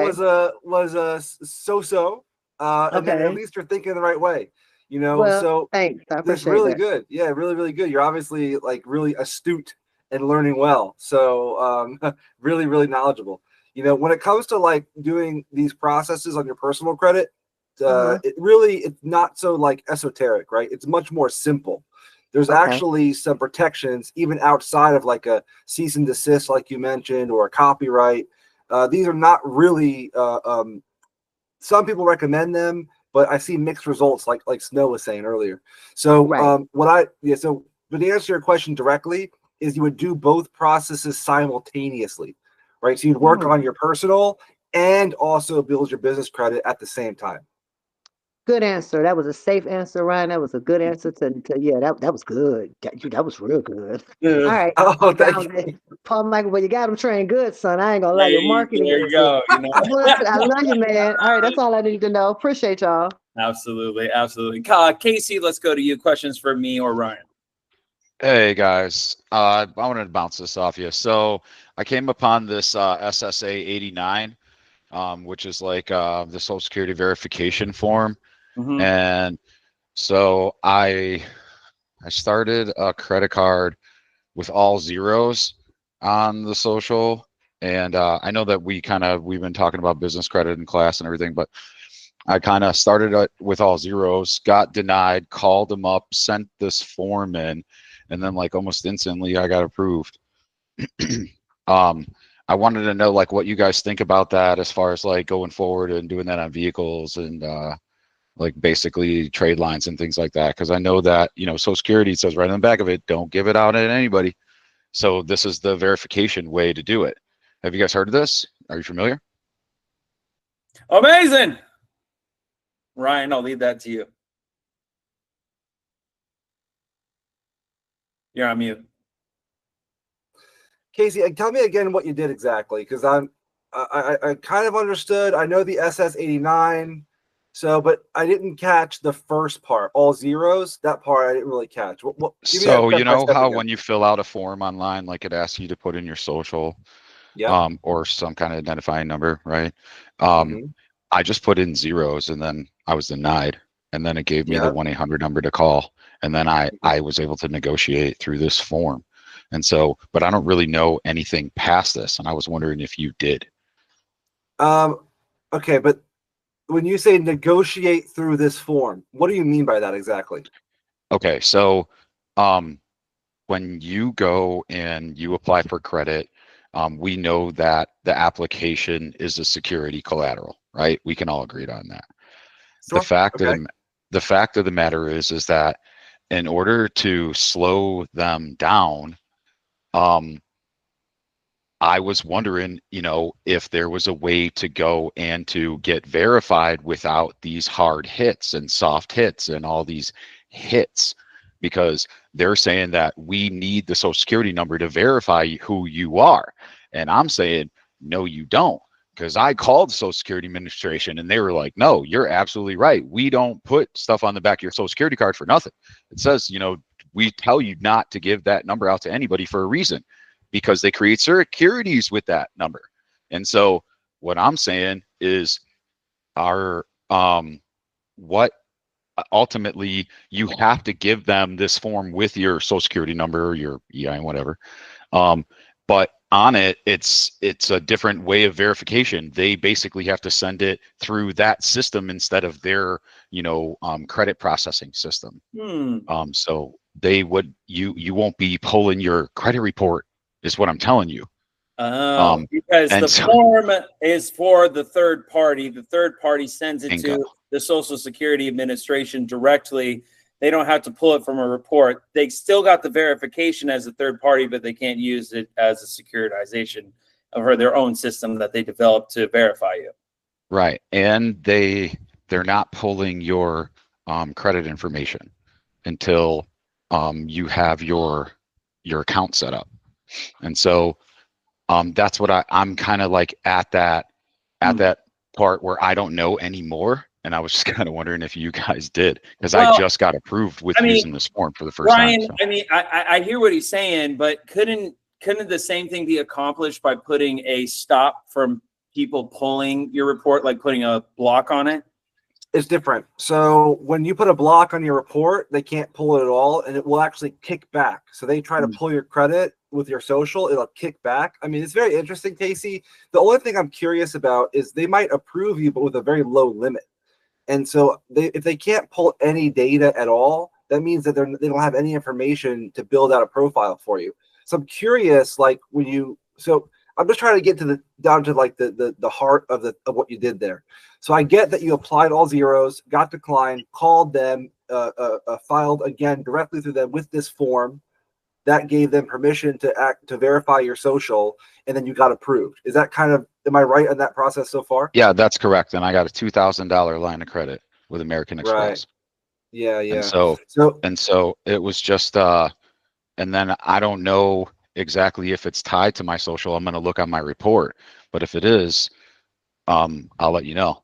Speaker 8: was so-so. And then at least you're thinking the right way. You know,
Speaker 3: Well,
Speaker 8: so
Speaker 3: thanks. I
Speaker 8: that's
Speaker 3: appreciate
Speaker 8: really
Speaker 3: that.
Speaker 8: good. Yeah, really, really good. You're obviously like really astute and learning well. So really, really knowledgeable. You know, when it comes to like doing these processes on your personal credit, it's not so like esoteric, right? It's much more simple. There's actually some protections even outside of like a cease and desist, like you mentioned, or a copyright. These are not really. Some people recommend them, but I see mixed results, like Snow was saying earlier. So but to answer your question directly, is you would do both processes simultaneously, right? So you'd work on your personal and also build your business credit at the same time.
Speaker 3: Good answer. That was a safe answer, Ryan. That was a good answer that was good. That was real good. All right.
Speaker 8: Oh, thank you.
Speaker 3: Paul Michael, but you got him trained good, son. I ain't gonna lie. Your marketing.
Speaker 1: There you go. You know?
Speaker 3: I love you, man. All right, that's all I need to know. Appreciate y'all.
Speaker 1: Absolutely. Casey, let's go to you. Questions for me or Ryan?
Speaker 10: Hey guys, I wanted to bounce this off you. So I came upon this SSA 89, which is like the Social Security verification form. And So I started a credit card with all zeros on the social. And I know that we've been talking about business credit in class and everything, but I kind of started it with all zeros, got denied, called them up, sent this form in, and then like almost instantly I got approved. I wanted to know like what you guys think about that as far as like going forward and doing that on vehicles and like basically trade lines and things like that. Because I know that, you know, Social Security says right on the back of it, don't give it out to anybody. So this is the verification way to do it. Have you guys heard of this? Are you familiar?
Speaker 1: Amazing. Ryan, I'll leave that to you. You're on mute.
Speaker 8: Casey, tell me again what you did exactly, because I kind of understood. I know the SS89, but I didn't catch the first part, all zeros. That part I didn't really catch.
Speaker 10: So you know how when you fill out a form online, like it asks you to put in your social, or some kind of identifying number, right? I just put in zeros and then I was denied, and then it gave me the 1-800 number to call, and then I was able to negotiate through this form. And so, but I don't really know anything past this, and I was wondering if you did.
Speaker 8: Okay, but when you say negotiate through this form, what do you mean by that exactly?
Speaker 10: Okay, so when you go and you apply for credit, we know that the application is a security collateral, right? We can all agree on that.
Speaker 8: Sure.
Speaker 10: The fact of the matter is that in order to slow them down, I was wondering, you know, if there was a way to go and to get verified without these hard hits and soft hits and all these hits, because they're saying that we need the Social Security number to verify who you are. And I'm saying, no, you don't. Because I called the Social Security Administration and they were like, no, you're absolutely right. We don't put stuff on the back of your Social Security card for nothing. It says, you know, we tell you not to give that number out to anybody for a reason, because they create securities with that number. And so what I'm saying is what ultimately you have to give them this form with your Social Security number or your EIN, whatever. But on it, it's a different way of verification. They basically have to send it through that system instead of their, you know, credit processing system. So they would, you won't be pulling your credit report, is what I'm telling you.
Speaker 1: Because the form is for the third party. The third party sends it to the Social Security Administration directly. They don't have to pull it from a report. They still got the verification as a third party, but they can't use it as a securitization of their own system that they developed to verify you.
Speaker 10: Right. And they're not pulling your credit information until you have your account set up. And so that's what I'm kind of like at that part where I don't know anymore. And I was just kind of wondering if you guys did, because I just got approved with using this form for the first time. So.
Speaker 1: I mean, I hear what he's saying, but couldn't the same thing be accomplished by putting a stop from people pulling your report, like putting a block on it?
Speaker 8: It's different. So when you put a block on your report, they can't pull it at all, and it will actually kick back. So they try to pull your credit with your social, it'll kick back. I mean, it's very interesting, Casey. The only thing I'm curious about is they might approve you, but with a very low limit. And so if they can't pull any data at all, that means that they don't have any information to build out a profile for you. So I'm curious, like I'm just trying to get down to like the heart of what you did there. So I get that you applied all zeros, got declined, called them, filed again directly through them with this form that gave them permission to verify your social, and then you got approved. Is that kind of, am I right on that process so far?
Speaker 10: Yeah, that's correct. And I got a $2,000 line of credit with American Express.
Speaker 8: Yeah.
Speaker 10: And so it was just, and then I don't know exactly if it's tied to my social. I'm going to look on my report, but if it is, I'll let you know.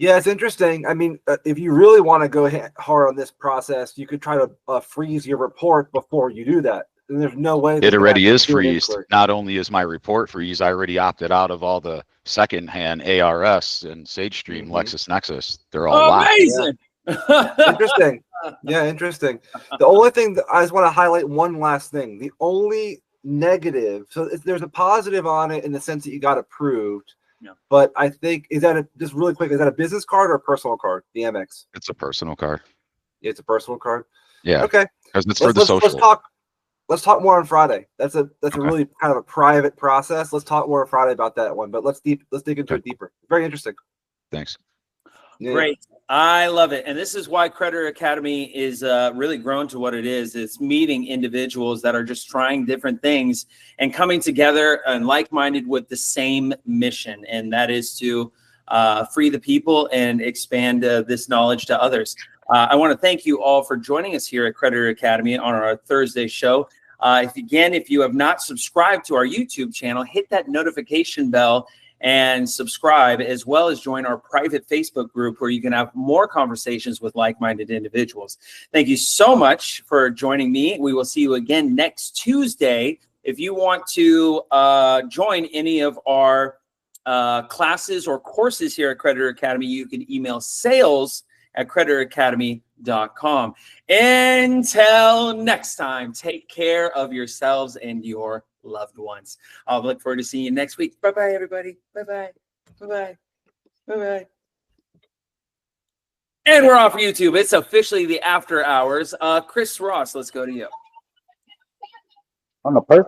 Speaker 8: Yeah, it's interesting. I mean, if you really want to go hard on this process, you could try to freeze your report before you do that. And there's no way
Speaker 10: it already is freezed. Not only is my report freeze, I already opted out of all the secondhand ARS and SageStream, LexisNexis. They're all
Speaker 1: amazing.
Speaker 8: Interesting. Yeah, interesting. The only thing that I just want to highlight one last thing. The only negative, so there's a positive on it in the sense that you got approved.
Speaker 1: Yeah.
Speaker 8: But I think just really quick, is that a business card or a personal card? The Amex.
Speaker 10: It's a personal card.
Speaker 8: It's a personal card.
Speaker 10: Yeah.
Speaker 8: Okay.
Speaker 10: Because it's for the social.
Speaker 8: Let's talk more on Friday. That's a
Speaker 10: Okay.
Speaker 8: really kind of a private process. Let's talk more on Friday about that one. But let's dig into it deeper. Very interesting.
Speaker 10: Thanks.
Speaker 8: Yeah.
Speaker 1: Great. I love it. And this is why Creditor Academy is really grown to what it is. It's meeting individuals that are just trying different things and coming together and like-minded with the same mission. And that is to free the people and expand this knowledge to others. I want to thank you all for joining us here at Creditor Academy on our Thursday show. If you have not subscribed to our YouTube channel, hit that notification bell and subscribe, as well as join our private Facebook group where you can have more conversations with like-minded individuals. Thank you so much for joining me. We will see you again next Tuesday. If you want to join any of our classes or courses here at Creditor Academy, you can email sales@creditoracademy.com. Until next time, take care of yourselves and your loved ones. I'll look forward to seeing you next week. Bye-bye, everybody. Bye-bye. Bye-bye. Bye-bye. And we're off YouTube. It's officially the after hours. Chris Ross, let's go to you.
Speaker 5: On the personal